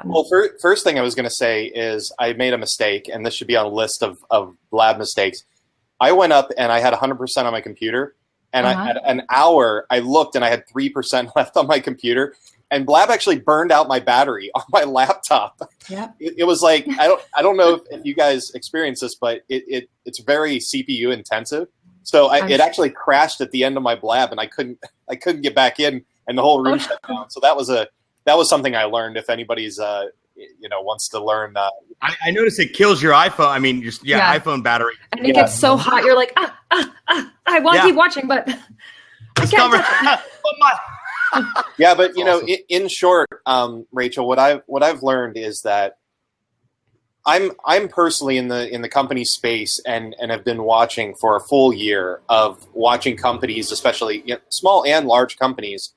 Well, first thing I was going to say is I made a mistake, and this should be on a list of Blab mistakes. I went up and I had 100% on my computer, and I had an hour. I looked and I had 3% left on my computer, and Blab actually burned out my battery on my laptop. Yeah, it was like I don't know if you guys experience this, but it's very CPU intensive. So it actually crashed at the end of my Blab, and I couldn't get back in, and the whole room shut down. So that was something I learned. If anybody's wants to learn, I noticed it kills your iPhone. I mean, just iPhone battery, and it gets so hot. You're like, I want to keep watching, but I can't touch it. Yeah, but in short, Rachel, what I've learned is that I'm personally in the company space and have been watching for a full year of watching companies, especially small and large companies.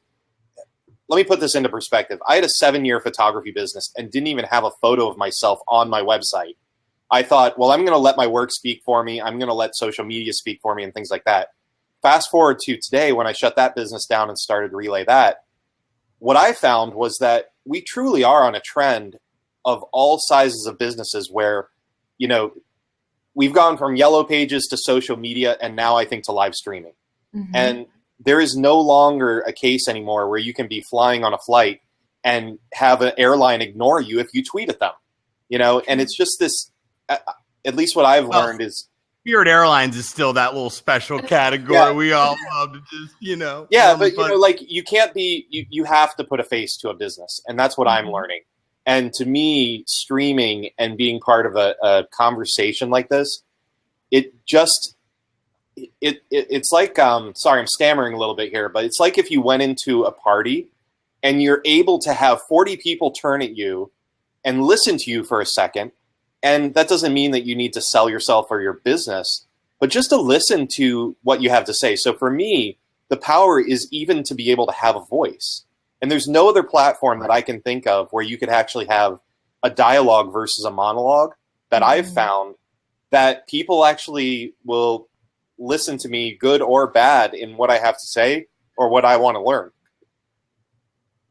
Let me put this into perspective. I had a 7-year photography business and didn't even have a photo of myself on my website. I thought, well, I'm going to let my work speak for me. I'm going to let social media speak for me and things like that. Fast forward to today when I shut that business down and started to relay that, what I found was that we truly are on a trend of all sizes of businesses where, we've gone from yellow pages to social media and now I think to live streaming. Mm-hmm. And there is no longer a case anymore where you can be flying on a flight and have an airline ignore you if you tweet at them, and it's just this, at least what I've learned is Spirit Airlines is still that little special category. We all love to just, Yeah, but you can't be, you have to put a face to a business, and that's what I'm learning. And to me, streaming and being part of a conversation like this, it's like, sorry, I'm stammering a little bit here, but it's like if you went into a party and you're able to have 40 people turn at you and listen to you for a second. And that doesn't mean that you need to sell yourself or your business, but just to listen to what you have to say. So for me, the power is even to be able to have a voice. And there's no other platform that I can think of where you could actually have a dialogue versus a monologue that I've found that people actually will listen to me, good or bad, in what I have to say or what I want to learn.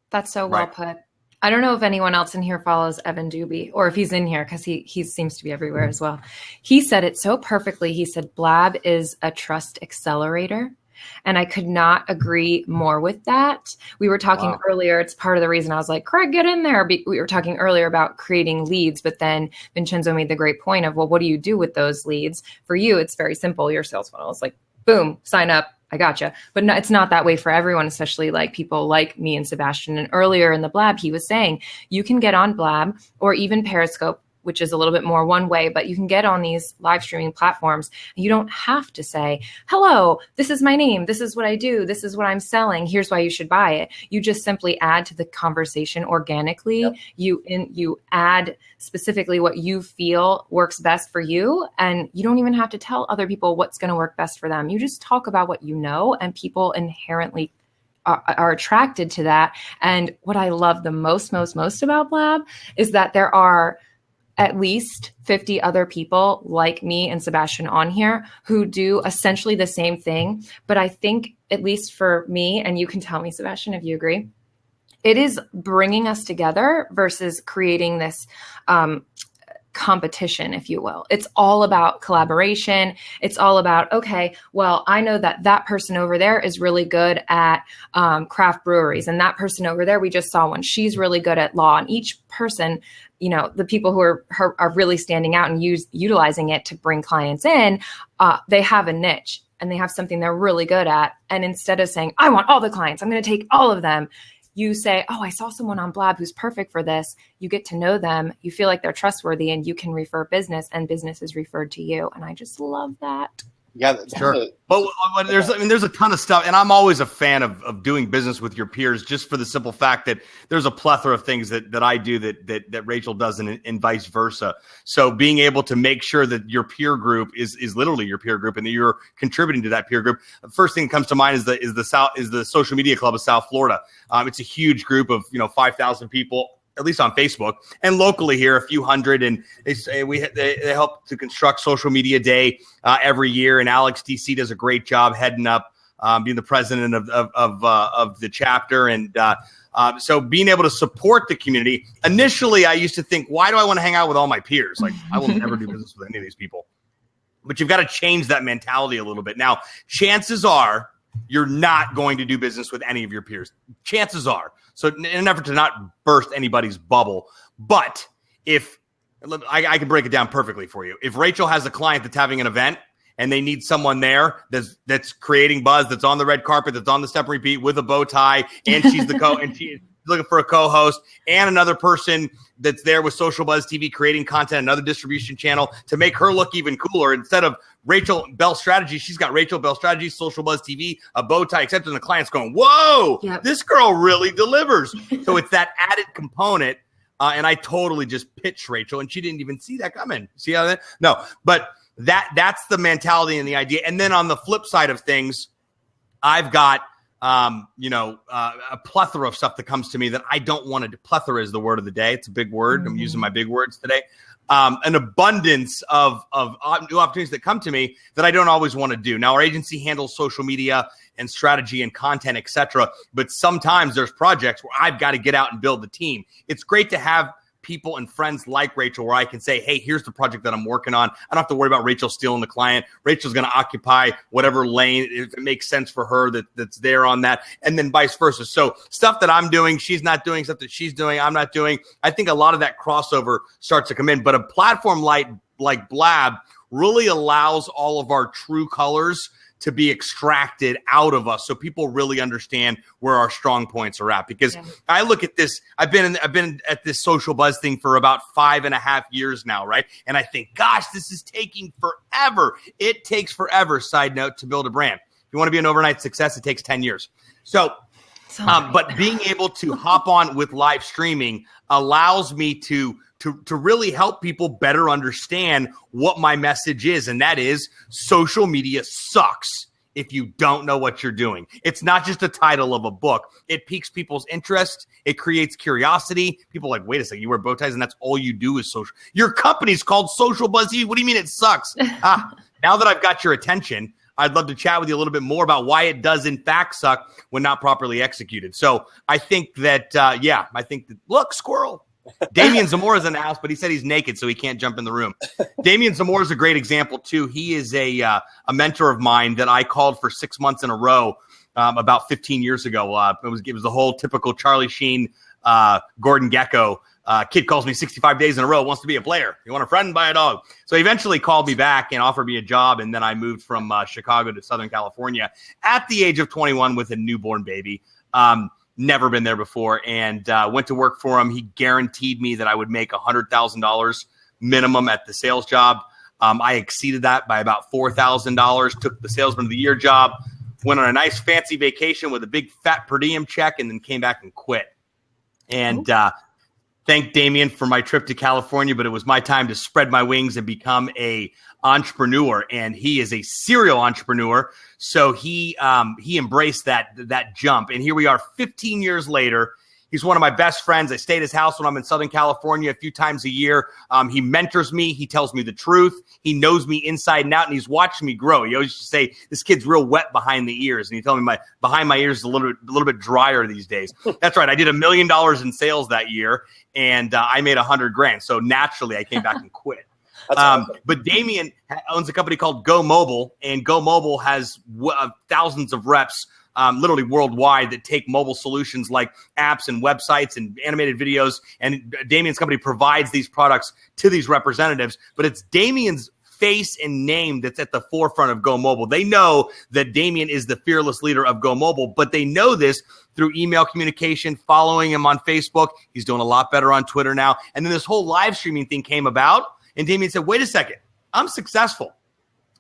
That's so well put. I don't know if anyone else in here follows Evan Doobie, or if he's in here because he seems to be everywhere as well. He said it so perfectly. He said, Blab is a trust accelerator. And I could not agree more with that. We were talking earlier. It's part of the reason I was like, Craig, get in there. We were talking earlier about creating leads, but then Vincenzo made the great point of, well, what do you do with those leads? For you, it's very simple. Your sales funnel is like, boom, sign up. I gotcha. But no, it's not that way for everyone, especially like people like me and Sebastian. And earlier in the Blab, he was saying you can get on Blab or even Periscope, which is a little bit more one way, but you can get on these live streaming platforms. You don't have to say, hello, this is my name. This is what I do. This is what I'm selling. Here's why you should buy it. You just simply add to the conversation organically. Yep. You add specifically what you feel works best for you. And you don't even have to tell other people what's going to work best for them. You just talk about what you know, and people inherently are attracted to that. And what I love the most about Blab is that there are at least 50 other people like me and Sebastian on here who do essentially the same thing. But I think, at least for me, and you can tell me, Sebastian, if you agree, it is bringing us together versus creating this competition, if you will. It's all about collaboration. It's all about, okay, well, I know that that person over there is really good at craft breweries, and that person over there, we just saw one, she's really good at law. And each person, you know, the people who are really standing out and utilizing it to bring clients in, they have a niche and they have something they're really good at. And instead of saying, I want all the clients, I'm going to take all of them, you say, oh, I saw someone on Blab who's perfect for this. You get to know them. You feel like they're trustworthy, and you can refer business, and business is referred to you. And I just love that. Yeah, sure. But there's a ton of stuff, and I'm always a fan of doing business with your peers, just for the simple fact that there's a plethora of things that I do that Rachel doesn't, and vice versa. So being able to make sure that your peer group is literally your peer group, and that you're contributing to that peer group. The first thing that comes to mind is the Social Media Club of South Florida. It's a huge group of 5,000 people, at least on Facebook, and locally here, a few hundred. And they help to construct Social Media Day every year. And Alex DC does a great job heading up, being the president of the chapter. And so being able to support the community. Initially, I used to think, why do I want to hang out with all my peers? Like, I will never do business with any of these people. But you've got to change that mentality a little bit. Now, chances are you're not going to do business with any of your peers. Chances are. So in an effort to not burst anybody's bubble. But if I can break it down perfectly for you. If Rachel has a client that's having an event and they need someone there that's creating buzz, that's on the red carpet, that's on the step and repeat with a bow tie, and she's and she's looking for a co-host, and another person that's there with SocialBuzzTV creating content, another distribution channel to make her look even cooler. Instead of Rachel Bell Strategy, she's got Rachel Bell Strategy, SocialBuzzTV, a bow tie, except when the client's going, whoa, This girl really delivers. So it's that added component. And I totally just pitched Rachel, and she didn't even see that coming. See how that? No, but that's the mentality and the idea. And then on the flip side of things, I've got a plethora of stuff that comes to me that I don't want to do. Plethora is the word of the day. It's a big word. Mm-hmm. I'm using my big words today. An abundance of new opportunities that come to me that I don't always want to do. Now, our agency handles social media and strategy and content, etc. But sometimes there's projects where I've got to get out and build the team. It's great to have people and friends like Rachel where I can say, hey, here's the project that I'm working on. I don't have to worry about Rachel stealing the client. Rachel's going to occupy whatever lane, if it makes sense for her, that's there on that, and then vice versa. So stuff that I'm doing, she's not doing, stuff that she's doing, I'm not doing. I think a lot of that crossover starts to come in. But a platform like Blab really allows all of our true colors to be extracted out of us, so people really understand where our strong points are at. Because I look at this, I've been at this social buzz thing for about 5.5 years now, right? And I think, gosh, this is taking forever. It takes forever, side note, to build a brand. If you want to be an overnight success, it takes 10 years. So but being able to hop on with live streaming allows me to really help people better understand what my message is. And that is, social media sucks if you don't know what you're doing. It's not just a title of a book. It piques people's interest. It creates curiosity. People are like, wait a second, you wear bow ties and that's all you do is social. Your company's called SocialBuzzTV. What do you mean it sucks? Now that I've got your attention, I'd love to chat with you a little bit more about why it does in fact suck when not properly executed. So I think that, look, squirrel. Damian Zamora's in the house, but he said he's naked, so he can't jump in the room. Damian Zamora is a great example, too. He is a mentor of mine that I called for 6 months in a row about 15 years ago. It was the whole typical Charlie Sheen, Gordon Gekko. Kid calls me 65 days in a row, wants to be a player. You want a friend? Buy a dog. So he eventually called me back and offered me a job, and then I moved from Chicago to Southern California at the age of 21 with a newborn baby. Never been there before, and went to work for him. He guaranteed me that I would make $100,000 minimum at the sales job. I exceeded that by about $4,000, took the salesman of the year job, went on a nice fancy vacation with a big fat per diem check, and then came back and quit. And thank Damien for my trip to California, but it was my time to spread my wings and become a entrepreneur. And he is a serial entrepreneur. So he embraced that jump. And here we are 15 years later. He's one of my best friends. I stay at his house when I'm in Southern California a few times a year. He mentors me. He tells me the truth. He knows me inside and out, and he's watching me grow. He always used to say, this kid's real wet behind the ears. And he told me behind my ears is a little bit drier these days. That's right. I did $1 million in sales that year, and I made $100,000. So naturally, I came back and quit. Awesome. But Damien owns a company called Go Mobile, and Go Mobile has thousands of reps literally worldwide that take mobile solutions like apps and websites and animated videos. And Damien's company provides these products to these representatives. But it's Damien's face and name that's at the forefront of Go Mobile. They know that Damien is the fearless leader of Go Mobile, but they know this through email communication, following him on Facebook. He's doing a lot better on Twitter now. And then this whole live streaming thing came about. And Damien said, wait a second, I'm successful.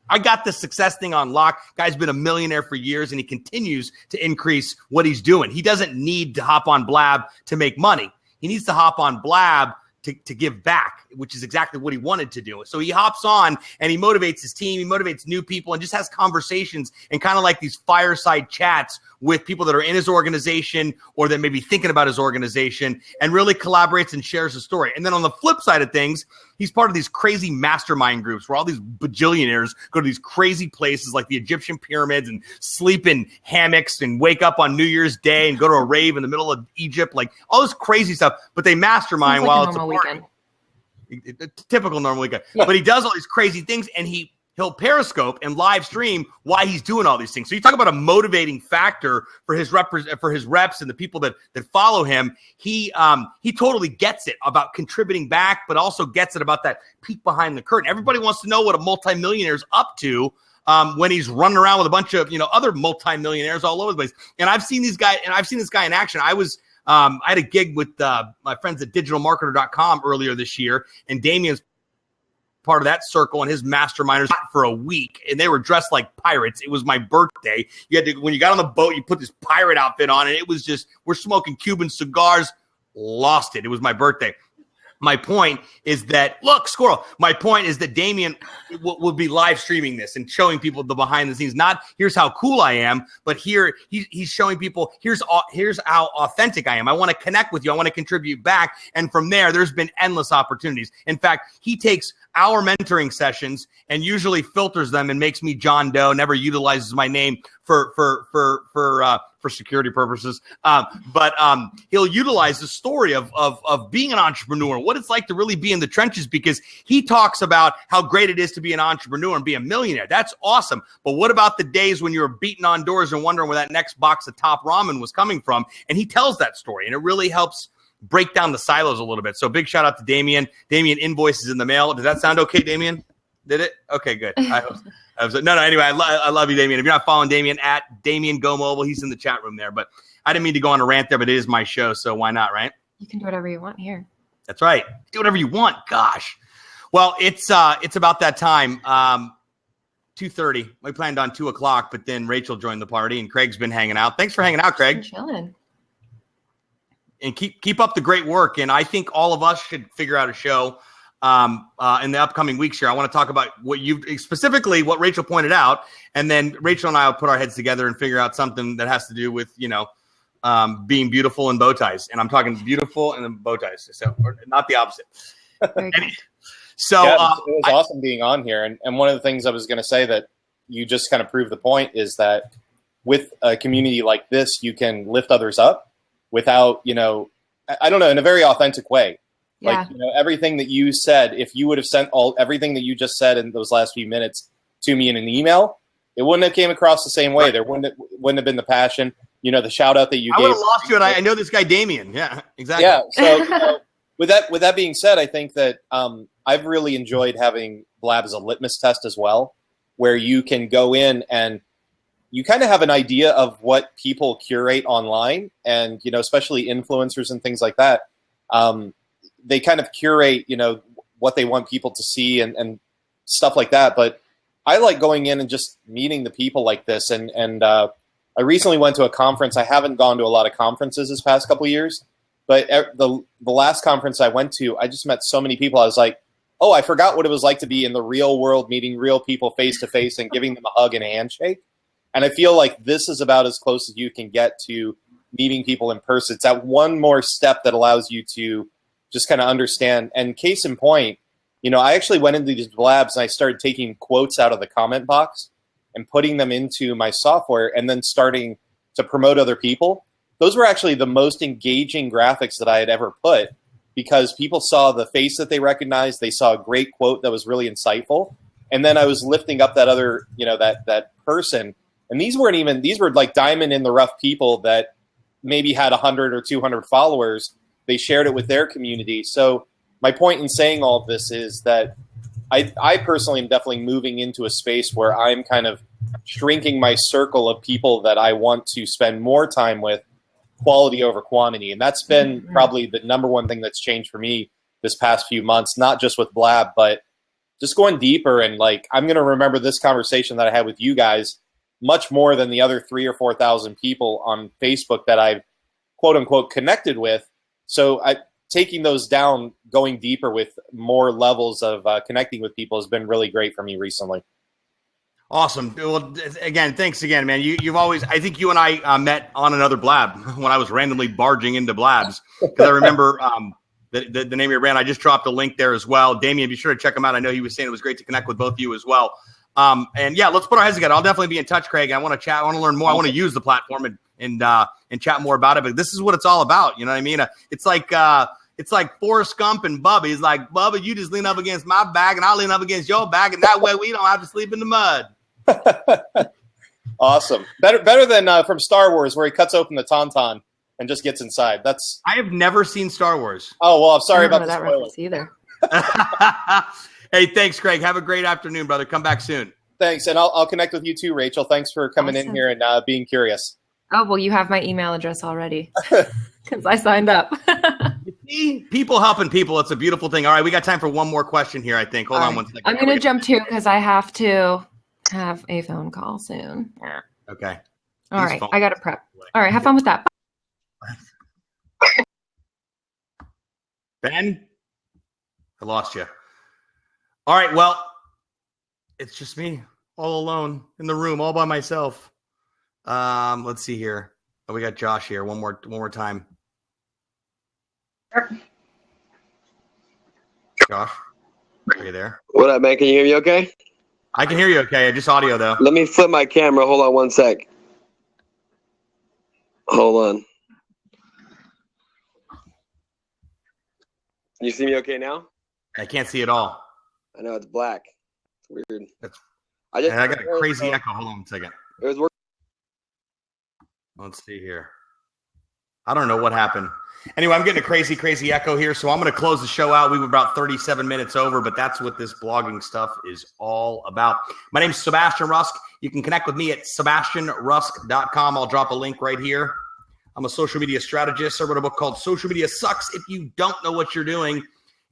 I got the success thing on lock. Guy's been a millionaire for years, and he continues to increase what he's doing. He doesn't need to hop on Blab to make money. He needs to hop on Blab to give back, which is exactly what he wanted to do. So he hops on and he motivates his team. He motivates new people and just has conversations and kind of like these fireside chats with people that are in his organization or that may be thinking about his organization, and really collaborates and shares the story. And then on the flip side of things, he's part of these crazy mastermind groups where all these bajillionaires go to these crazy places like the Egyptian pyramids and sleep in hammocks and wake up on New Year's Day and go to a rave in the middle of Egypt, like all this crazy stuff. But they mastermind while it's a weekend. A typical normal weekend. Yeah. But he does all these crazy things, and he'll Periscope and live stream why he's doing all these things. So you talk about a motivating factor for his reps and the people that follow him. He totally gets it about contributing back, but also gets it about that peek behind the curtain. Everybody wants to know what a multimillionaire's up to when he's running around with a bunch of other multimillionaires all over the place. And I've seen this guy in action. I had a gig with my friends at digitalmarketer.com earlier this year, and Damien's part of that circle, and his masterminders for a week, and they were dressed like pirates. It was my birthday. When you got on the boat, you put this pirate outfit on, and it was just, we're smoking Cuban cigars, lost it. It was my birthday. My point is that, look, squirrel. My point is that Damien will be live streaming this and showing people the behind the scenes. Not here's how cool I am, but here he's showing people here's how authentic I am. I want to connect with you. I want to contribute back. And from there's been endless opportunities. In fact, he takes our mentoring sessions and usually filters them and makes me John Doe. Never utilizes my name for security purposes. But he'll utilize the story of being an entrepreneur, what it's like to really be in the trenches, because he talks about how great it is to be an entrepreneur and be a millionaire. That's awesome. But what about the days when you were beating on doors and wondering where that next box of top ramen was coming from? And he tells that story, and it really helps break down the silos a little bit. So big shout out to Damien. Damien, invoices in the mail. Does that sound okay, Damien? Did it? Okay, good. I hope so. No, anyway, I love you, Damien. If you're not following Damien, at Damien Go Mobile, he's in the chat room there. But I didn't mean to go on a rant there, but it is my show, so why not, right? You can do whatever you want here. That's right. Do whatever you want. Gosh. Well, it's about that time. 2:30. We planned on 2:00, but then Rachel joined the party, and Craig's been hanging out. Thanks for hanging out, Craig. I'm chilling. And keep up the great work. And I think all of us should figure out a show in the upcoming weeks here. I want to talk about specifically what Rachel pointed out, and then Rachel and I will put our heads together and figure out something that has to do with being beautiful in bow ties. And I'm talking beautiful and bow ties, so not the opposite. So it was awesome being on here. And one of the things I was going to say that you just kind of proved the point is that with a community like this, you can lift others up without, I don't know, in a very authentic way. Yeah. Like, everything that you said, if you would have sent everything that you just said in those last few minutes to me in an email, it wouldn't have came across the same way. Right. There wouldn't have been the passion, the shout out that you gave. I would have lost you, and I know this guy, Damien. Yeah, exactly. Yeah. So with that being said, I think that I've really enjoyed having Blab as a litmus test as well, where you can go in and you kind of have an idea of what people curate online, and especially influencers and things like that. They kind of curate, what they want people to see and stuff like that. But I like going in and just meeting the people like this. And I recently went to a conference. I haven't gone to a lot of conferences this past couple of years, but the last conference I went to, I just met so many people. I was like, oh, I forgot what it was like to be in the real world, meeting real people face to face and giving them a hug and a handshake. And I feel like this is about as close as you can get to meeting people in person. It's that one more step that allows you to just kind of understand. And case in point, I actually went into these labs and I started taking quotes out of the comment box and putting them into my software and then starting to promote other people. Those were actually the most engaging graphics that I had ever put, because people saw the face that they recognized. They saw a great quote that was really insightful. And then I was lifting up that other, that person. And these were like diamond in the rough people that maybe had 100 or 200 followers. They shared it with their community. So my point in saying all of this is that I personally am definitely moving into a space where I'm kind of shrinking my circle of people that I want to spend more time with, quality over quantity. And that's been probably the number one thing that's changed for me this past few months, not just with Blab, but just going deeper. And like, I'm going to remember this conversation that I had with you guys much more than the other 3,000 or 4,000 people on Facebook that I've quote unquote connected with. So taking those down, going deeper with more levels of connecting with people has been really great for me recently. Awesome. Well, again, thanks again, man. You've always, I think you and I met on another Blab when I was randomly barging into Blabs, because I remember the name of your brand. I just dropped a link there as well. Damien, be sure to check him out. I know he was saying it was great to connect with both of you as well. And yeah, let's put our heads together. I'll definitely be in touch, Craig. I want to chat. I want to learn more. I want to use the platform and chat more about it. But this is what it's all about. You know what I mean? It's like Forrest Gump and Bubba. He's like, Bubba, you just lean up against my back and I'll lean up against your back. And that way we don't have to sleep in the mud. Awesome. Better than from Star Wars, where he cuts open the tauntaun and just gets inside. I have never seen Star Wars. Oh, well, I'm sorry about that reference either. Hey, thanks, Craig. Have a great afternoon, brother. Come back soon. Thanks. And I'll connect with you too, Rachel. Thanks for coming in here and being curious. Oh, well, you have my email address already because I signed up. People helping people. It's a beautiful thing. All right, we got time for one more question here, I think. Hold on one second. I'm going to jump too because I have to have a phone call soon. Okay. All right. I got to prep. All right. Have fun with that. Ben, I lost you. All right. Well, it's just me all alone in the room, all by myself. Let's see here. Oh, we got Josh here. One more time. Josh, are you there? What up, man? Can you hear me okay? I can hear you okay. Just audio, though. Let me flip my camera. Hold on one sec. Hold on. You see me okay now? I can't see it all. I know it's black. It's weird. I got a crazy echo. Hold on one second. It was working. Let's see here. I don't know what happened. Anyway, I'm getting a crazy echo here, so I'm going to close the show out. We were about 37 minutes over, but that's what this blogging stuff is all about. My name is Sebastian Rusk. You can connect with me at sebastianrusk.com. I'll drop a link right here. I'm a social media strategist. I wrote a book called Social Media Sucks If You Don't Know What You're Doing,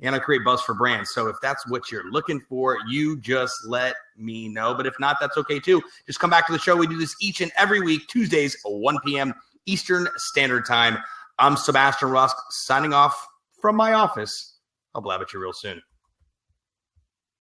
and I create buzz for brands. So if that's what you're looking for, you just let me know. But if not, that's okay too. Just come back to the show. We do this each and every week, Tuesdays, 1 p.m. Eastern Standard Time. I'm Sebastian Rusk, signing off from my office. I'll blab at you real soon.